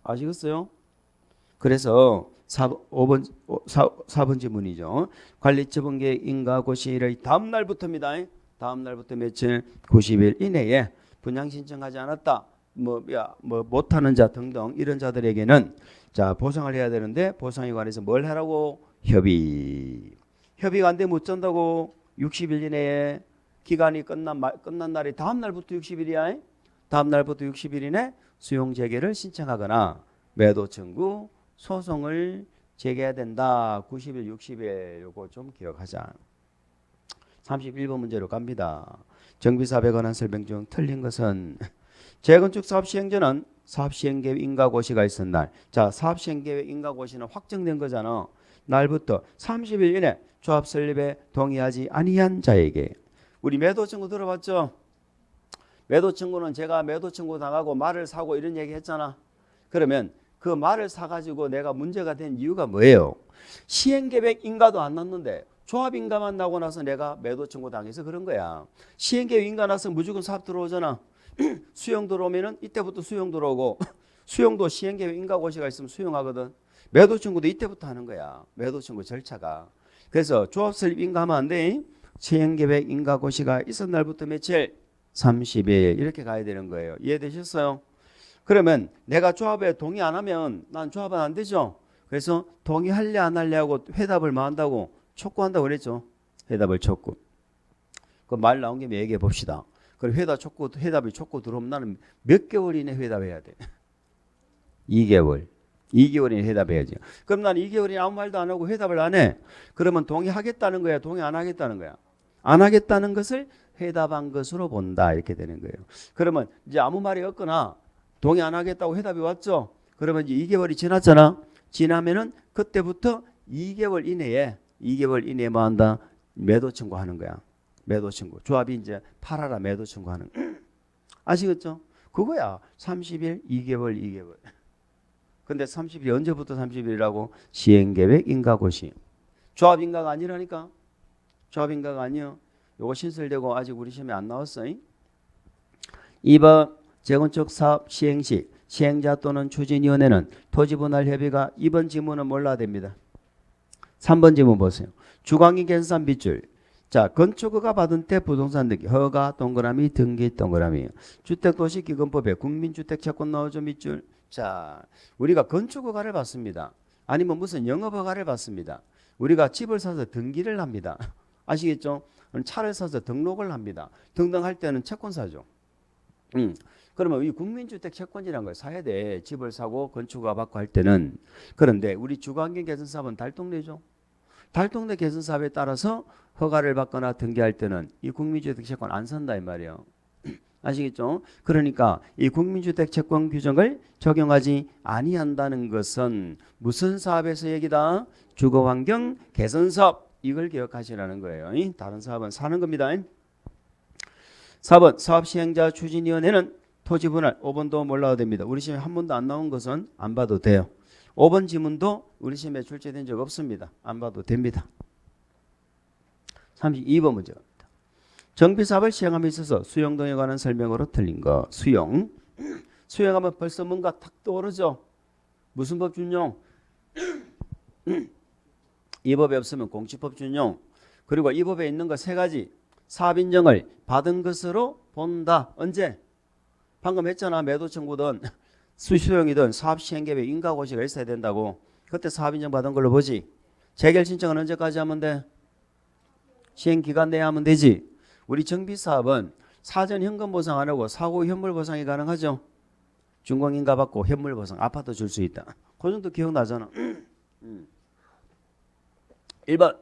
Speaker 1: 아시겠어요? 그래서 4번 지문이죠. 관리처분계획 인가 고시일의 다음 날부터입니다. 다음 날부터 며칠? 90일 이내에 분양 신청하지 않았다. 뭐 못하는 자 등등 이런 자들에게는 자 보상을 해야 되는데 보상에 관해서 뭘 하라고? 협의가 안 되면 어쩐다고? 60일 이내에 기간이 끝난 날이 다음 날부터 60일이야. 다음 날부터 60일 이내 수용 재개를 신청하거나 매도 청구 소송을 제기해야 된다. 90일, 60일 요거 좀 기억하자. 31번 문제로 갑니다. 정비사업에 관한 설명 중 틀린 것은 재건축 사업 시행전은 사업 시행계획 인가고시가 있은 날. 자, 사업 시행계획 인가고시는 확정된 거잖아. 날부터 30일 이내 조합 설립에 동의하지 아니한 자에게. 우리 매도 청구 들어봤죠? 매도 청구는 제가 매도 청구 당하고 말을 사고 이런 얘기 했잖아. 그러면 그 말을 사가지고 내가 문제가 된 이유가 뭐예요? 시행계획 인가도 안 났는데 조합 인가만 나고 나서 내가 매도 청구 당해서 그런 거야. 시행계획 인가 나서 무조건 사업 들어오잖아. 수용 들어오면은 이때부터 수용 들어오고 수용도 시행계획 인가고시가 있으면 수용하거든. 매도 청구도 이때부터 하는 거야. 매도 청구 절차가. 그래서 조합 설립 인가하면 안 돼. 시행계획 인가고시가 있은 날부터 며칠? 30일 이렇게 가야 되는 거예요. 이해되셨어요? 그러면 내가 조합에 동의 안 하면 난 조합은 안 되죠. 그래서 동의할래 안 할래 하고 회답을 뭐 한다고? 촉구한다고 그랬죠. 회답을 촉구. 그 말 나온 김에 얘기해 봅시다. 그럼 회답이 촉구 들어오면 나는 몇 개월 이내 회답해야 돼? 2개월. 2개월 이내 회답해야지. 그럼 난 2개월 이내 아무 말도 안 하고 회답을 안 해. 그러면 동의하겠다는 거야? 동의 안 하겠다는 거야? 안 하겠다는 것을 회답한 것으로 본다. 이렇게 되는 거예요. 그러면 이제 아무 말이 없거나 동의 안 하겠다고 회답이 왔죠. 그러면 이제 2개월이 지났잖아. 지나면은 그때부터 2개월 이내에 뭐 한다? 매도 청구하는 거야. 매도 청구. 조합이 이제 팔아라 매도 청구하는. 아시겠죠? 그거야. 30일, 2개월. 근데 30일 언제부터 30일이라고? 시행계획 인가고시. 조합 인가가 아니라니까. 조합 인가가 아니요. 요거 신설되고 아직 우리 시험에 안 나왔어. 2번 재건축 사업 시행 시 시행자 또는 추진위원회는 토지분할 협의가 2번 지문은 몰라야 됩니다. 3번 지문 보세요. 주관기 계산 빗줄. 자, 건축허가 받은 때 부동산 등기 허가 동그라미 등기 동그라미. 주택도시기금법에 국민주택 채권 나오죠 밑줄. 자, 우리가 건축허가를 받습니다. 아니면 무슨 영업허가를 받습니다. 우리가 집을 사서 등기를 합니다. 아시겠죠? 차를 사서 등록을 합니다. 등등할 때는 채권사죠. 그러면 이 국민주택 채권이라는 걸 사야 돼. 집을 사고 건축허가 받고 할 때는. 그런데 우리 주거환경 개선 사업은 달동네죠. 달동네 개선 사업에 따라서 허가를 받거나 등기할 때는 이 국민주택 채권 안 산다 이 말이에요. 아시겠죠? 그러니까 이 국민주택 채권 규정을 적용하지 아니한다는 것은 무슨 사업에서 얘기다? 주거환경 개선 사업. 이걸 기억하시라는 거예요. 다른 사업은 사는 겁니다. 4번 사업 시행자 추진위원회는 토지 분할 5번도 몰라도 됩니다. 우리 시험에 한 번도 안 나온 것은 안 봐도 돼요. 5번 지문도 우리 시험에 출제된 적 없습니다. 안 봐도 됩니다. 32번 문제입니다. 정비사업을 시행함에 있어서 수용 등에 관한 설명으로 틀린 거. 수용하면 벌써 뭔가 탁 떠오르죠. 무슨 법 준용? 이 법에 없으면 공시법 준용. 그리고 이 법에 있는 거 세 가지. 사업 인정을 받은 것으로 본다. 언제? 방금 했잖아. 매도 청구든 수수용이든 사업 시행계획 인가고시가 있어야 된다고. 그때 사업 인정 받은 걸로 보지. 재결 신청은 언제까지 하면 돼? 시행기간 내에 하면 되지. 우리 정비사업은 사전 현금 보상 안 하고 사고 현물 보상이 가능하죠. 준공인가 받고 현물 보상 아파트 줄 수 있다. 그 정도 기억나잖아. 1번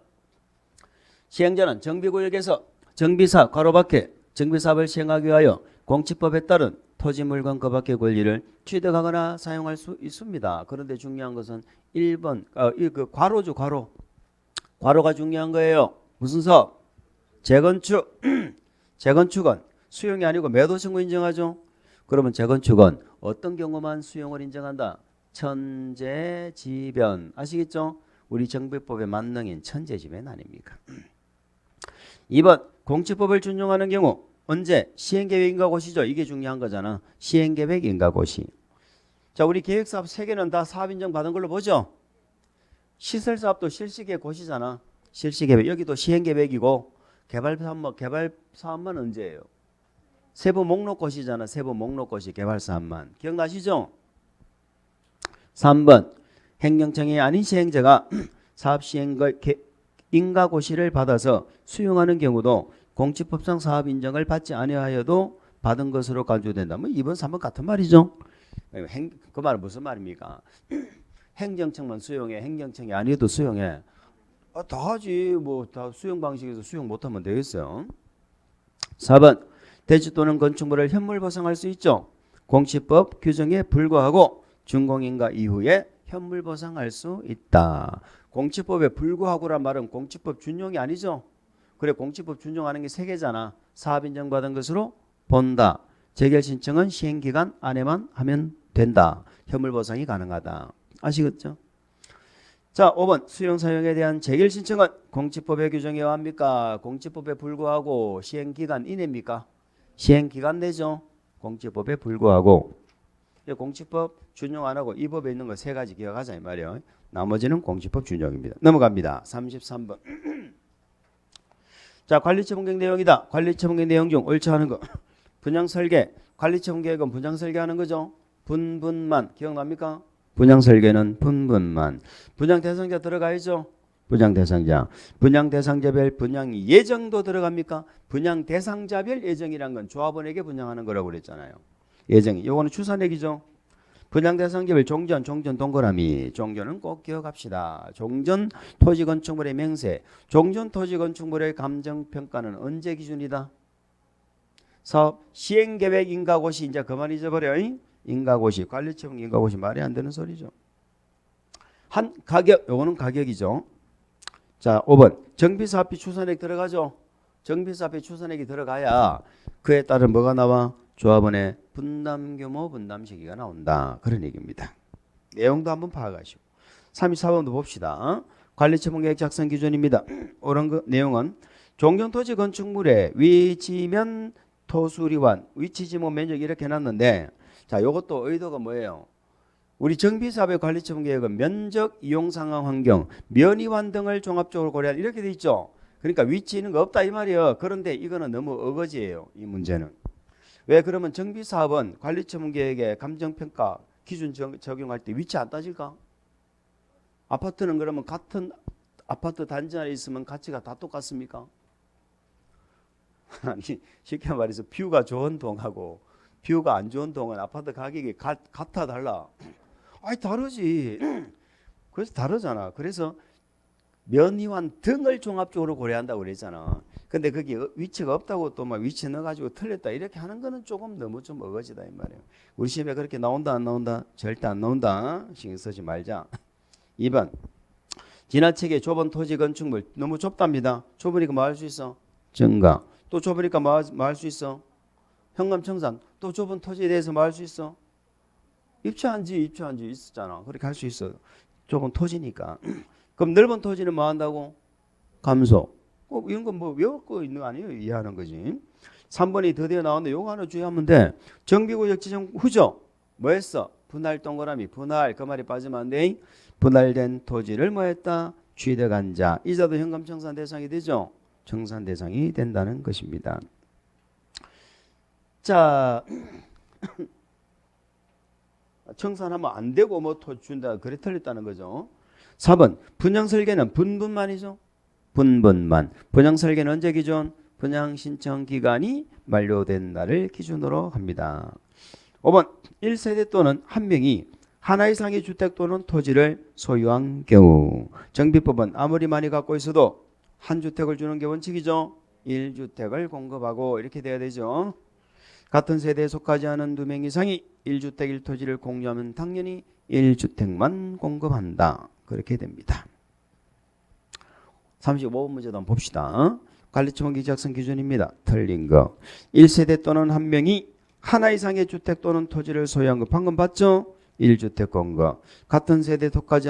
Speaker 1: 시행자는 정비구역에서 정비사 괄호밖에 정비사업을 시행하기 위하여 공치법에 따른 토지 물건 그 밖의 권리를 취득하거나 사용할 수 있습니다. 그런데 중요한 것은 1번 그 괄호죠. 괄호가 중요한 거예요. 무슨 사업? 재건축. 재건축은 수용이 아니고 매도 청구 인정하죠. 그러면 재건축은 어떤 경우만 수용을 인정한다? 천재지변. 아시겠죠? 우리 정비법의 만능인 천재지변 아닙니까? 2번 공치법을 준용하는 경우 언제? 시행계획 인가고시죠. 이게 중요한 거잖아. 시행계획 인가고시. 자, 우리 계획사업 3개는 다 사업인정 받은 걸로 보죠. 시설사업도 실시계획 고시잖아. 실시계획. 여기도 시행계획이고 개발사업만 언제예요? 세부 목록고시잖아. 세부 목록고시 개발사업만. 기억나시죠? 3번 행정청이 아닌 시행자가 사업시행 인가고시를 받아서 수용하는 경우도 공치법상 사업 인정을 받지 아니하여도 받은 것으로 간주된다. 뭐 2번, 3번 같은 말이죠. 그 말은 무슨 말입니까? 행정청만 수용해. 행정청이 아니어도 수용해. 다 하지. 뭐 다 수용 방식에서 수용 못하면 되겠어요. 4번 대지 또는 건축물을 현물 보상할 수 있죠. 공시법 규정에 불구하고 준공인가 이후에 현물 보상할 수 있다. 공시법에 불구하고란 말은 공시법 준용이 아니죠. 그래 공시법 준용하는 게 3개잖아. 사업 인정받은 것으로 본다. 재결 신청은 시행기간 안에만 하면 된다. 현물 보상이 가능하다. 아시겠죠? 자, 5번 수용 사용에 대한 재결 신청은 공시법의 규정에 의합니까? 공시법에 불구하고 시행기간 이내입니까? 시행기간 내죠. 공시법에 불구하고. 공시법 준용 안 하고 이 법에 있는 거 3가지 기억하자 이 말이에요. 나머지는 공시법 준용입니다. 넘어갑니다. 33번. 자, 관리처 분경 내용이다. 관리처 분경 내용 중 옳지 않은 거. 분양 설계. 관리처 분계획은 분양 설계하는 거죠. 분분만 기억납니까? 분양 설계는 분분만. 분양 대상자 들어가야죠. 분양 대상자. 분양 대상자별 분양 예정도 들어갑니까? 분양 대상자별 예정이란 건 조합원에게 분양하는 거라고 그랬잖아요. 예정이. 요거는 추산액이죠. 분양 대상자별 종전 동그라미. 종전은 꼭 기억합시다. 종전 토지 건축물의 명세. 종전 토지 건축물의 감정평가는 언제 기준이다? 사업 시행계획 인가고시 이제 그만 잊어버려. 인가고시 관리처분 인가고시 말이 안 되는 소리죠. 한 가격 요거는 가격이죠. 자 5번 정비사업비 추산액 들어가죠. 정비사업비 추산액이 들어가야 그에 따른 뭐가 나와? 조합원의 분담규모 분담시기가 나온다. 그런 얘기입니다. 내용도 한번 파악하시고 34번도 봅시다. 관리처분계획 작성 기준입니다. 옳은 그 내용은 종전토지 건축물의 위치면 토수리완 위치지목 면적 이렇게 해놨는데 자 요것도 의도가 뭐예요? 우리 정비사업의 관리처분계획은 면적, 이용상황, 환경, 면이완 등을 종합적으로 고려한 이렇게 돼 있죠. 그러니까 위치 있는 거 없다 이 말이에요. 그런데 이거는 너무 어거지예요. 이 문제는. 왜 그러면 정비사업은 관리처분계획에 감정평가 기준 적용할 때 위치 안 따질까? 아파트는 그러면 같은 아파트 단지 안에 있으면 가치가 다 똑같습니까? 아니 쉽게 말해서 뷰가 좋은 동하고 뷰가 안 좋은 동은 아파트 가격이 같아 달라? 아니 다르지. 그래서 다르잖아. 그래서 면이완 등을 종합적으로 고려한다고 그랬잖아. 근데 거기 위치가 없다고 또 막 위치 넣어가지고 틀렸다 이렇게 하는 거는 조금 너무 좀 어거지다 이 말이에요. 우리 시험에 그렇게 나온다 안 나온다? 절대 안 나온다. 신경 쓰지 말자. 2번 지나치게 좁은 토지 건축물 너무 좁답니다. 좁으니까 뭐 할 수 있어? 증가. 또 좁으니까 뭐 할 수 있어? 현감청산. 또 좁은 토지에 대해서 뭐 할 수 있어? 입주한지 있었잖아. 그렇게 할 수 있어. 좁은 토지니까. 그럼 넓은 토지는 뭐 한다고? 감소. 이런 건 뭐 외울 거 있는 거 아니에요? 이해하는 거지. 3번이 드디어 나왔는데 요거 하나 주의하면 돼. 정비구역 지정 후죠. 뭐 했어? 분할 동그라미. 분할 그 말이 빠지면 안 돼. 분할된 토지를 뭐 했다? 취득한 자. 이자도 현감청산 대상이 되죠. 청산 대상이 된다는 것입니다. 자 청산하면 안 되고 뭐 토지 준다. 그래 틀렸다는 거죠. 4번 분양 설계는 분분만이죠. 분분만. 분양 설계는 언제 기준? 분양 신청 기간이 만료된 날을 기준으로 합니다. 5번 1세대 또는 한 명이 하나 이상의 주택 또는 토지를 소유한 경우 정비법은 아무리 많이 갖고 있어도 한 주택을 주는 게 원칙이죠. 1주택을 공급하고 이렇게 돼야 되죠. 같은 세대에 속하지 않은 2명 이상이 1주택 1토지를 공유하면 당연히 1주택만 공급한다. 그렇게 됩니다. 35번 문제도 한번 봅시다. 관리처분 작성 기준입니다. 틀린 거. 1세대 또는 한 명이 하나 이상의 주택 또는 토지를 소유한 거 방금 봤죠? 1주택 공급. 같은 세대에 속하지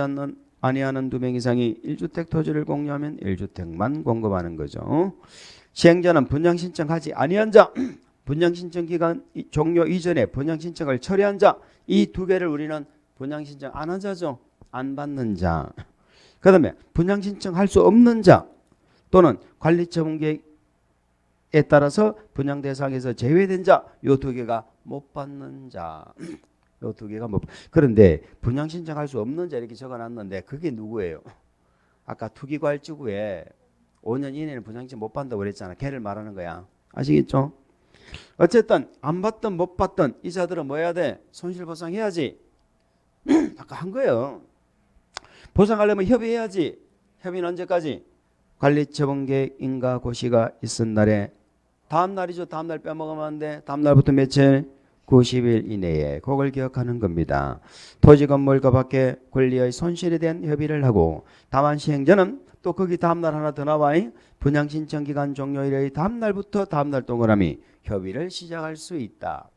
Speaker 1: 아니하는 2명 이상이 1주택 토지를 공유하면 1주택만 공급하는 거죠. 시행자는 분양 신청하지 아니한 자, 분양 신청 기간 종료 이전에 분양 신청을 처리한 자, 이 두 개를 우리는 분양 신청 안 한 자죠. 안 받는 자. 그 다음에 분양 신청할 수 없는 자 또는 관리처분계획에 따라서 분양 대상에서 제외된 자, 요 두 개가 못 받는 자. 요 두 개가 못. 그런데 분양 신청할 수 없는 자 이렇게 적어놨는데 그게 누구예요? 아까 투기과일지구에 5년 이내는 분양 신청 못 받는다고 그랬잖아. 걔를 말하는 거야. 아시겠죠? 어쨌든 안 받든 못 받든 이 자들은 뭐 해야 돼? 손실보상해야지. 아까 한 거예요. 보상하려면 협의해야지. 협의는 언제까지? 관리처분계획 인가 고시가 있은 날에 다음 날이죠. 다음 날 빼먹으면 안 돼. 다음 날부터 며칠? 90일 이내에. 그걸 기억하는 겁니다. 토지 건물과 밖에 권리의 손실에 대한 협의를 하고 다만 시행자는 또 거기 다음 날 하나 더 나와 분양 신청 기간 종료일의 다음 날부터 다음 날 동그라미 협의를 시작할 수 있다.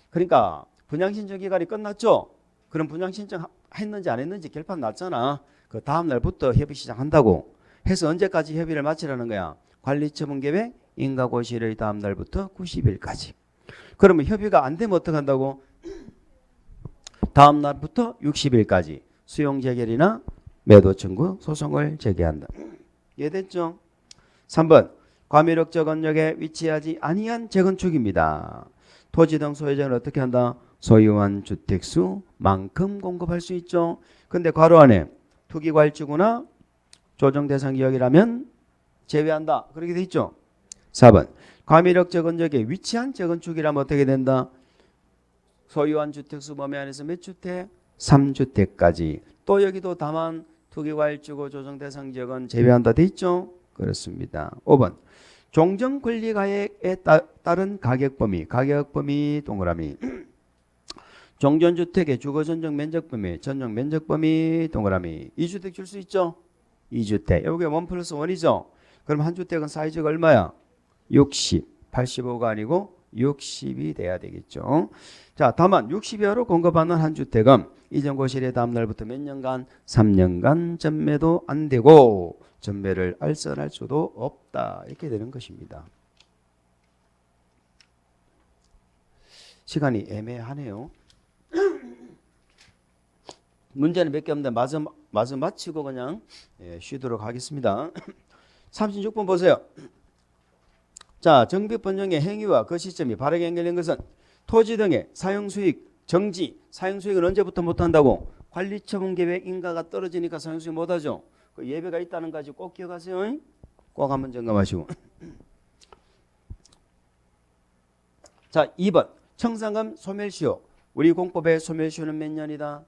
Speaker 1: 그러니까 분양 신청 기간이 끝났죠. 그럼 분양 신청 했는지 안 했는지 결판 났잖아. 그 다음 날부터 협의 시작한다고 해서 언제까지 협의를 마치라는 거야? 관리처분계획 인가고시일의 다음 날부터 90일까지. 그러면 협의가 안 되면 어떻게 한다고? 다음 날부터 60일까지 수용 재결이나 매도 청구 소송을 제기한다. 이해됐죠? 3번 과밀옥적 언역에 위치하지 아니한 재건축입니다. 토지 등 소유자는 어떻게 한다? 소유한 주택수만큼 공급할 수 있죠. 근데 괄호 안에 투기과일지구나 조정 대상 지역이라면 제외한다. 그렇게 돼 있죠. 4번 과밀옥적 언역에 위치한 재건축이라면 어떻게 된다? 소유한 주택수 범위 안에서 몇 주택? 3주택까지. 또 여기도 다만 투기과일지구 조정 대상 지역은 제외한다 돼 있죠. 그렇습니다. 5번 종전권리가액에 따른 가격범위 동그라미 종전주택의 주거전용 면적범위 동그라미 2주택 줄 수 있죠. 2주택 여기 1 플러스 1이죠. 그럼 한 주택은 사이즈가 얼마야? 60 85가 아니고 60이 돼야 되겠죠. 자, 다만 60 이하로 공급하는 한 주택은 이전 고시일의 다음 날부터 몇 년간? 3년간 전매도 안 되고 전매를 알선할 수도 없다. 이렇게 되는 것입니다. 시간이 애매하네요. 문제는 몇 개 없는데 마저 마치고 그냥 쉬도록 하겠습니다. 36번 보세요. 자, 정비 변경의 행위와 그 시점이 바르게 연결된 것은 토지 등의 사용수익 정지. 사용수익은 언제부터 못한다고? 관리처분계획 인가가 떨어지니까 사용수익 못하죠. 그 예배가 있다는 가지 꼭 기억하세요. 꼭 한번 점검하시고. 자, 2번 청산금 소멸시효. 우리 공법의 소멸시효는 몇 년이다?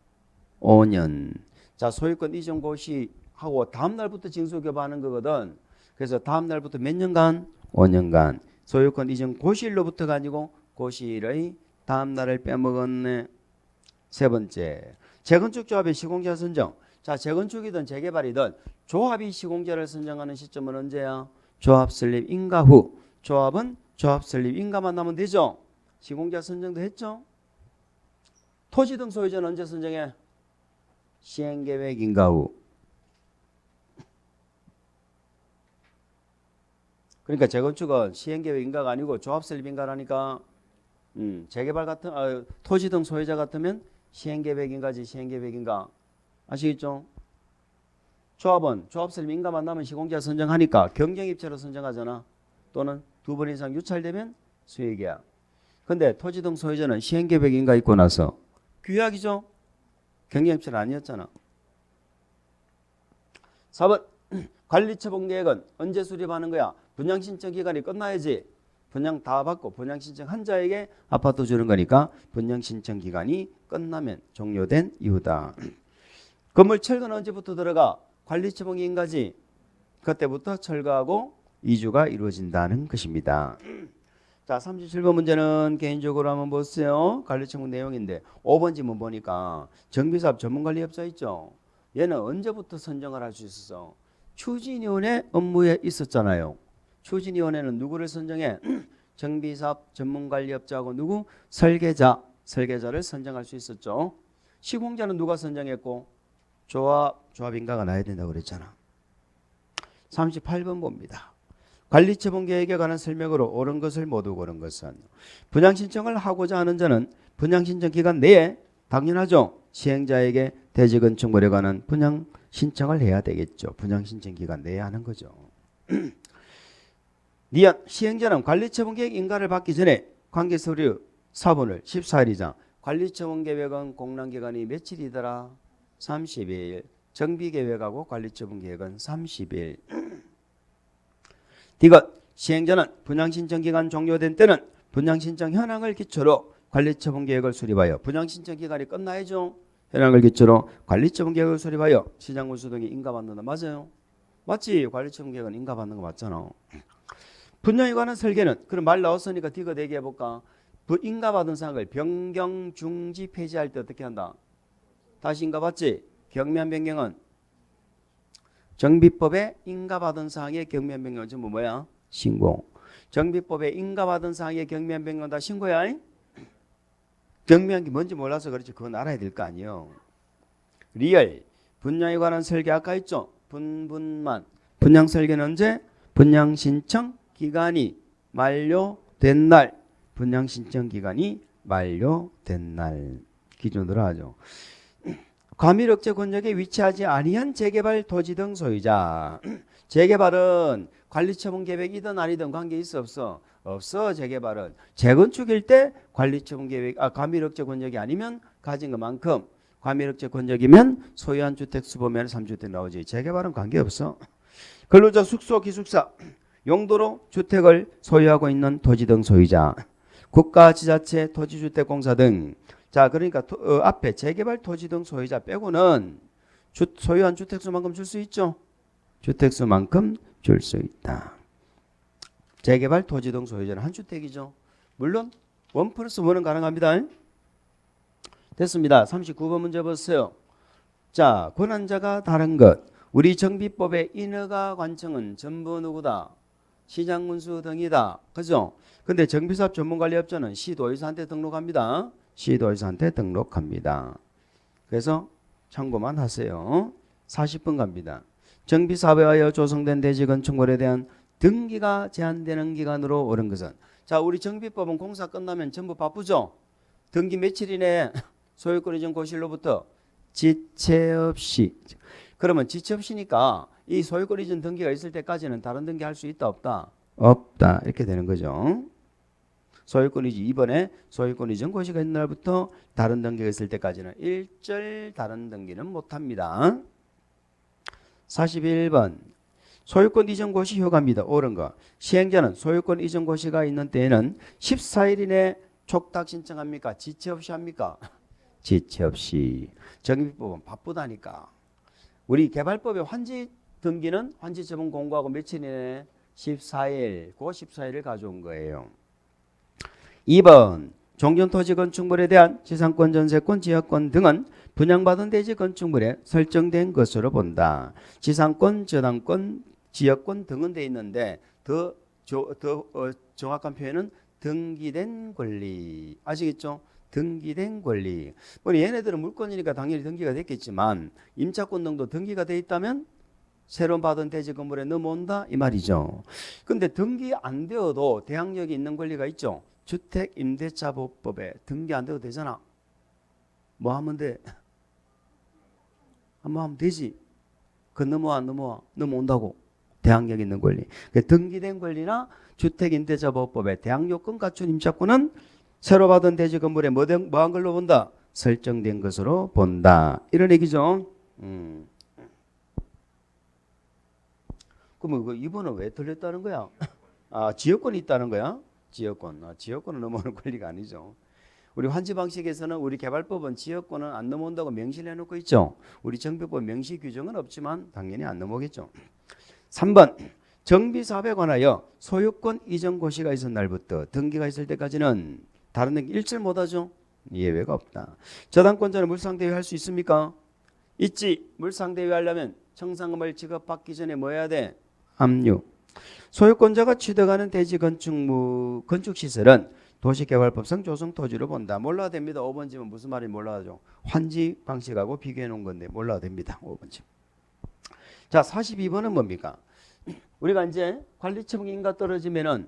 Speaker 1: 5년. 자, 소유권 이전 고시하고 다음 날부터 징수교부하는 거거든. 그래서 다음 날부터 몇 년간? 5년간. 소유권 이전 고시일로부터가 아니고 고시일의 다음 날을 빼먹었네. 세 번째, 재건축 조합의 시공자 선정. 자, 재건축이든 재개발이든 조합이 시공자를 선정하는 시점은 언제야? 조합 설립 인가 후. 조합은 조합 설립 인가만 나면 되죠. 시공자 선정도 했죠. 토지 등 소유자는 언제 선정해? 시행계획 인가 후. 그러니까 재건축은 시행계획 인가가 아니고 조합 설립 인가라니까. 재개발 같은 토지 등 소유자 같으면 시행계획 인가지. 시행계획 인가. 아시겠죠? 조합은 조합 설립 인가만 나면 시공자 선정하니까 경쟁입체로 선정하잖아. 또는 2번 이상 유찰되면 수익이야. 근데 토지 등 소유자는 시행계획 인가 있고 나서 규약이죠. 경쟁입체는 아니었잖아. 4번 관리처분계획은 언제 수립하는 거야? 분양신청 기간이 끝나야지. 분양 다 받고 분양신청 한 자에게 아파트 주는 거니까 분양신청 기간이 끝나면 종료된 이유다. 건물 철거는 언제부터 들어가? 관리처분인가지. 그때부터 철거하고 이주가 이루어진다는 것입니다. 자, 37번 문제는 개인적으로 한번 보세요. 관리처분 내용인데 5번 지문 보니까 정비사업 전문관리업자 있죠. 얘는 언제부터 선정을 할 수 있었어? 추진위원회 업무에 있었잖아요. 추진위원회는 누구를 선정해? 정비사업 전문관리업자하고 누구? 설계자를 선정할 수 있었죠. 시공자는 누가 선정했고? 조합인가가 나야 된다고 그랬잖아. 38번 봅니다. 관리처분계획에 관한 설명으로 옳은 것을 모두 고른 것은 분양신청을 하고자 하는 자는 분양신청 기간 내에 당연하죠. 시행자에게 대지건축물에 관한 분양신청을 해야 되겠죠. 분양신청 기간 내에 하는 거죠. 시행자는 관리처분계획 인가를 받기 전에 관계서류 사본을 14일 이상. 관리처분계획은 공란기간이 며칠이더라? 30일. 정비계획하고 관리처분계획은 30일. 시행자는 분양신청 기간 종료된 때는 분양신청 현황을 기초로 관리처분계획을 수립하여 분양신청 기간이 끝나야죠. 현황을 기초로 관리처분계획을 수립하여 시장군수 등이 인가받는다. 맞아요. 맞지? 관리처분 계획은 인가받는 거 맞잖아. 분양에 관한 설계는 그럼 말 나왔으니까 디귿 얘기해 볼까? 인가받은 사항을 변경 중지 폐지할 때 어떻게 한다? 다시 인가받지? 경미한 변경은 정비법에 인가받은 사항의 경미한 변경은 전부 뭐야? 신고. 정비법에 인가받은 사항의 경미한 변경은 다 신고야. 경미한 게 뭔지 몰라서 그렇지 그건 알아야 될 거 아니에요. 리얼 분양에 관한 설계 아까 있죠? 분만 분양 설계는 언제? 분양 신청 기간이 만료된 날. 분양 신청 기간이 만료된 날 기준으로 하죠. 과밀억제 권역에 위치하지 아니한 재개발 토지 등 소유자. 재개발은 관리처분 계획이든 아니든 관계 있어 없어? 없어. 재개발은 재건축일 때 관리처분 계획 과밀억제 권역이 아니면 가진 것만큼 과밀억제 권역이면 소유한 주택 수 보면 3주택 나오지. 재개발은 관계 없어. 근로자 숙소 기숙사 용도로 주택을 소유하고 있는 토지 등 소유자. 국가 지자체 토지주택공사 등. 자 그러니까 앞에 재개발 토지 등 소유자 빼고는 소유한 주택수만큼 줄 수 있죠. 주택수만큼 줄 수 있다. 재개발 토지 등 소유자는 한 주택이죠. 물론 1+1은 가능합니다. 됐습니다. 39번 문제 보세요. 자 권한자가 다른 것. 우리 정비법의 인허가 관청은 전부 누구다? 시장군수 등이다. 그죠? 근데 정비사업 전문관리업자는 시도의사한테 등록합니다. 시도의사한테 등록합니다. 그래서 참고만 하세요. 40분 갑니다. 정비사업에 의하여 조성된 대지 건축물에 대한 등기가 제한되는 기간으로 옳은 것은. 자 우리 정비법은 공사 끝나면 전부 바쁘죠. 등기 며칠 이내에 소유권 이전 고시일로부터 지체 없이. 그러면 지체 없이니까 이 소유권 이전 등기가 있을 때까지는 다른 등기 할 수 있다 없다? 없다. 이렇게 되는 거죠. 소유권 이전 이번에 소유권 이전 고시가 있는 날부터 다른 등기가 있을 때까지는 일절 다른 등기는 못합니다. 41번 소유권 이전 고시 효과입니다. 옳은 거. 시행자는 소유권 이전 고시가 있는 때에는 14일 이내 촉탁 신청합니까? 지체 없이 합니까? 지체 없이. 정비법은 바쁘다니까. 우리 개발법의 환지 등기는 환지 처분 공고하고 며칠 이내 14일. 그 14일을 가져온 거예요. 2번 종전토지 건축물에 대한 지상권, 전세권, 지역권 등은 분양받은 대지 건축물에 설정된 것으로 본다. 지상권, 저당권, 지역권 등은 돼 있는데 더 정확한 표현은 등기된 권리. 아시겠죠? 등기된 권리. 우리 얘네들은 물권이니까 당연히 등기가 됐겠지만 임차권 등도 등기가 돼 있다면 새로 받은 대지 건물에 넘어온다 이 말이죠. 근데 등기 안 되어도 대항력이 있는 권리가 있죠. 주택임대차보호법에 등기 안 돼도 되잖아. 뭐 하면 돼? 한번 하면 되지. 그 넘어와 넘어온다고. 대항력 있는 권리. 등기된 권리나 주택임대차보호법에 대항요건 갖춘 임차권은 새로 받은 대지 건물에 뭐한 걸로 본다? 설정된 것으로 본다. 이런 얘기죠. 그러면 이번은 왜 틀렸다는 거야? 지역권이 있다는 거야? 지역권은 넘어오는 권리가 아니죠. 우리 환지 방식에서는 우리 개발법은 지역권은 안 넘어온다고 명시를 해놓고 있죠. 우리 정비법 명시 규정은 없지만 당연히 안 넘어오겠죠. 3번 정비사업에 관하여 소유권 이전 고시가 있은 날부터 등기가 있을 때까지는 다른 등기 일절 못하죠. 예외가 없다. 저당권자는 물상대위 할 수 있습니까? 있지. 물상대위 하려면 청산금을 지급받기 전에 뭐 해야 돼? 압류. 소유권자가 취득하는 대지 건축시설은 도시개발법상 조성토지로 본다. 몰라도 됩니다. 5번지면 무슨 말인지 몰라도 환지 방식하고 비교해 놓은 건데 몰라도 됩니다. 5번지. 자 42번은 뭡니까? 우리가 이제 관리처분 인가 떨어지면은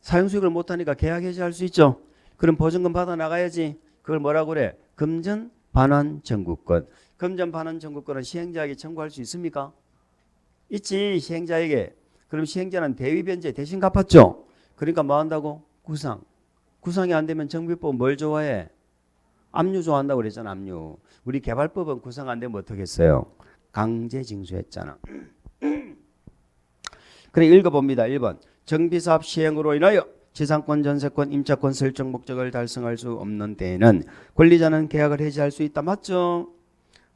Speaker 1: 사용수익을 못하니까 계약 해지할 수 있죠. 그럼 보증금 받아 나가야지. 그걸 뭐라고 그래? 금전 반환 청구권. 금전 반환 청구권은 시행자에게 청구할 수 있습니까? 있지. 시행자에게. 그럼 시행자는 대위 변제 대신 갚았죠. 그러니까 뭐 한다고? 구상. 구상이 안 되면 정비법 뭘 좋아해? 압류 좋아한다고 그랬잖아. 압류. 우리 개발법은 구상 안 되면 어떻게 했어요? 강제 징수했잖아. 그래 읽어봅니다. 1번 정비사업 시행으로 인하여 지상권, 전세권, 임차권 설정 목적을 달성할 수 없는 때에는 권리자는 계약을 해지할 수 있다. 맞죠?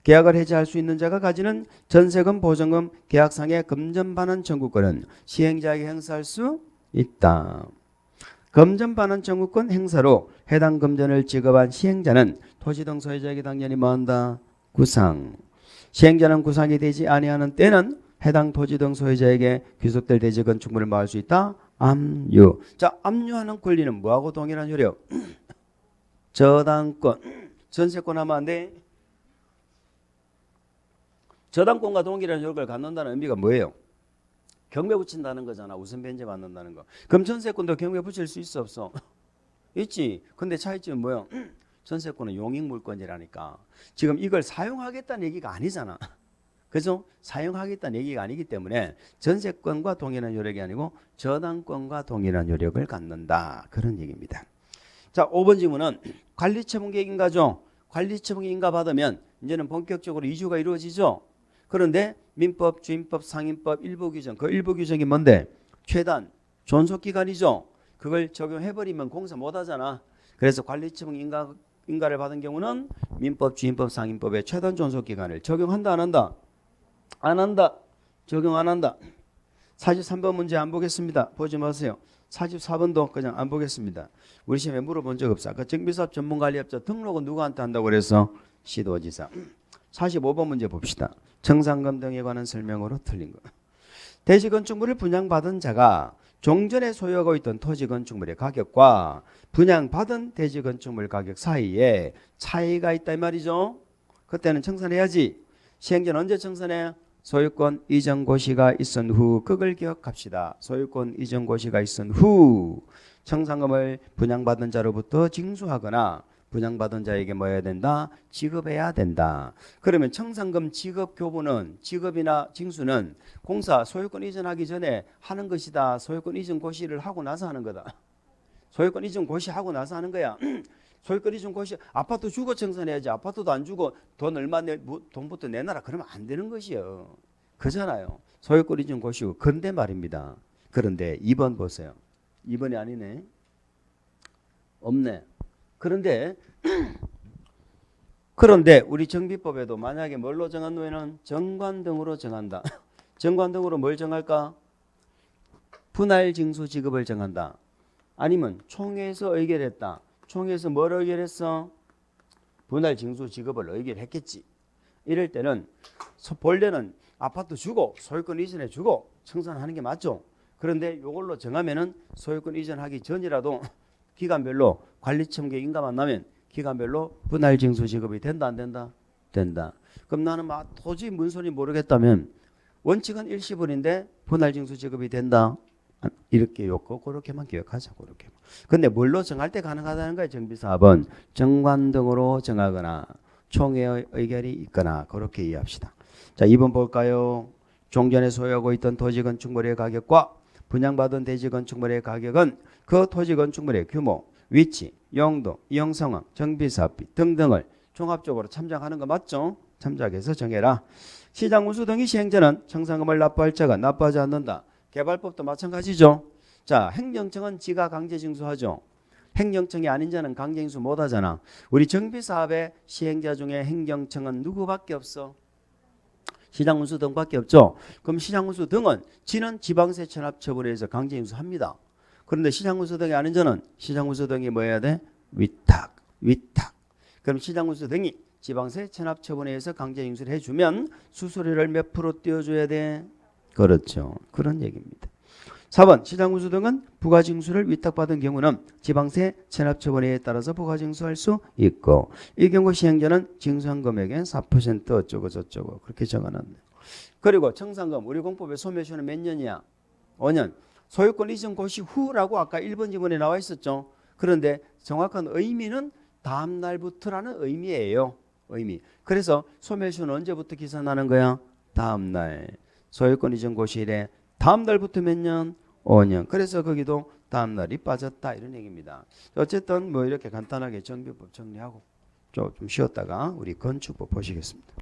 Speaker 1: 계약을 해지할 수 있는 자가 가지는 전세금, 보증금, 계약상의 금전 반환 청구권은 시행자에게 행사할 수 있다. 금전 반환 청구권 행사로 해당 금전을 지급한 시행자는 토지 등 소유자에게 당연히 뭐한다? 구상. 시행자는 구상이 되지 아니하는 때는 해당 토지 등 소유자에게 귀속될 대지 건축물을 마을 수 있다. 압류. 자, 압류하는 권리는 뭐하고 동일한 효력? 저당권. 전세권 하면 안 돼. 저당권과 동일한 효력을 갖는다는 의미가 뭐예요? 경매 붙인다는 거잖아. 우선 변제 받는다는 거. 그럼 전세권도 경매 붙일 수 있어 없어? 있지. 근데 차이점은 뭐예요? 전세권은 용익물권이라니까. 지금 이걸 사용하겠다는 얘기가 아니잖아. 그죠? 사용하겠다는 얘기가 아니기 때문에 전세권과 동일한 효력이 아니고 저당권과 동일한 효력을 갖는다. 그런 얘기입니다. 자, 5번 질문은 관리처분 계획인가죠? 관리처분 계획인가 받으면 이제는 본격적으로 이주가 이루어지죠. 그런데 민법, 주임법, 상임법 일부 규정, 그 일부 규정이 뭔데? 최단 존속기간이죠. 그걸 적용해버리면 공사 못하잖아. 그래서 관리처분 인가를 받은 경우는 민법, 주임법, 상임법의 최단 존속기간을 적용한다 안 한다? 안 한다. 적용 안 한다. 43번 문제 안 보겠습니다. 보지 마세요. 44번도 그냥 안 보겠습니다. 우리 시험에 물어본 적 없어. 아까 정비사업 전문관리업자 등록은 누구한테 한다고 그래서? 시도지사. 45번 문제 봅시다. 정상금 등에 관한 설명으로 틀린 거. 대지 건축물을 분양받은 자가 종전에 소유하고 있던 토지 건축물의 가격과 분양받은 대지 건축물 가격 사이에 차이가 있다 이 말이죠. 그때는 청산해야지. 시행자는 언제 청산해? 소유권 이전 고시가 있은 후. 그걸 기억합시다. 소유권 이전 고시가 있은 후 청산금을 분양받은 자로부터 징수하거나 분양받은 자에게 뭐 해야 된다? 지급해야 된다. 그러면 청산금 지급 교부는, 지급이나 징수는 공사 소유권 이전하기 전에 하는 것이다. 소유권 이전 고시를 하고 나서 하는 거다. 소유권 이전 고시하고 나서 하는 거야. 소유권 이전 고시, 아파트 주고 청산해야지. 아파트도 안 주고 돈 얼마 돈부터 내놔라. 그러면 안 되는 것이요. 그잖아요. 소유권 이전 고시고. 그런데 말입니다. 그런데 2번 보세요. 2번이 아니네. 없네. 그런데 우리 정비법에도 만약에 뭘로 정한 후에는 정관 등으로 정한다. 정관 등으로 뭘 정할까? 분할 징수 지급을 정한다. 아니면 총회에서 의결했다. 총회에서 뭘 의결했어? 분할 징수 지급을 의결했겠지. 이럴 때는 본래는 아파트 주고 소유권 이전해 주고 청산하는 게 맞죠. 그런데 이걸로 정하면은 소유권 이전하기 전이라도 기간별로 관리청계 인가만 나면 기간별로 분할 징수 지급이 된다 안 된다? 된다. 그럼 나는 도저히 문서리 모르겠다면 원칙은 일시불인데 분할 징수 지급이 된다. 이렇게 요거 그렇게만 기억하자. 그렇게만. 근데 뭘로 정할 때 가능하다는 거예요. 정비사업은 정관 등으로 정하거나 총회의 의결이 있거나 그렇게 이해합시다. 자, 2번 볼까요? 종전에 소유하고 있던 토지 건축물의 가격과 분양받은 대지 건축물의 가격은 그 토지 건축물의 규모, 위치, 용도, 이용 상황, 정비사업비 등등을 종합적으로 참작하는 거 맞죠? 참작해서 정해라. 시장 운수 등의 시행자는 청산금을 납부할 자가 납부하지 않는다. 개발법도 마찬가지죠. 자, 행정청은 지가 강제징수하죠. 행정청이 아닌 자는 강제징수 못하잖아. 우리 정비사업의 시행자 중에 행정청은 누구밖에 없어? 시장운수 등밖에 없죠. 그럼 시장운수 등은 지는 지방세 체납 처분에 의해서 강제징수합니다. 그런데 시장운수 등이 아닌 자는 시장운수 등이 뭐 해야 돼? 위탁. 그럼 시장운수 등이 지방세 체납 처분에 의해서 강제징수를 해주면 수수료를 몇 프로 띄워줘야 돼? 그렇죠. 그런 얘기입니다. 4번 시장운수 등은 부가징수를 위탁받은 경우는 지방세 체납처분에 따라서 부가징수할 수 있고 이 경우 시행자는 징수한 금액의 4% 어쩌고 저쩌고 그렇게 적어놨네요. 그리고 청산금 우리 공법의 소멸시효는 몇 년이야? 5년. 소유권 이전 고시 후라고 아까 1번 지문에 나와 있었죠. 그런데 정확한 의미는 다음 날부터라는 의미예요. 의미. 그래서 소멸시효는 언제부터 계산하는 거야? 다음 날. 소유권 이전 고시일에 다음 달부터 몇 년? 5년. 그래서 거기도 다음 날이 빠졌다 이런 얘기입니다. 어쨌든 뭐 이렇게 간단하게 정비법 정리하고 좀 쉬었다가 우리 건축법 보시겠습니다.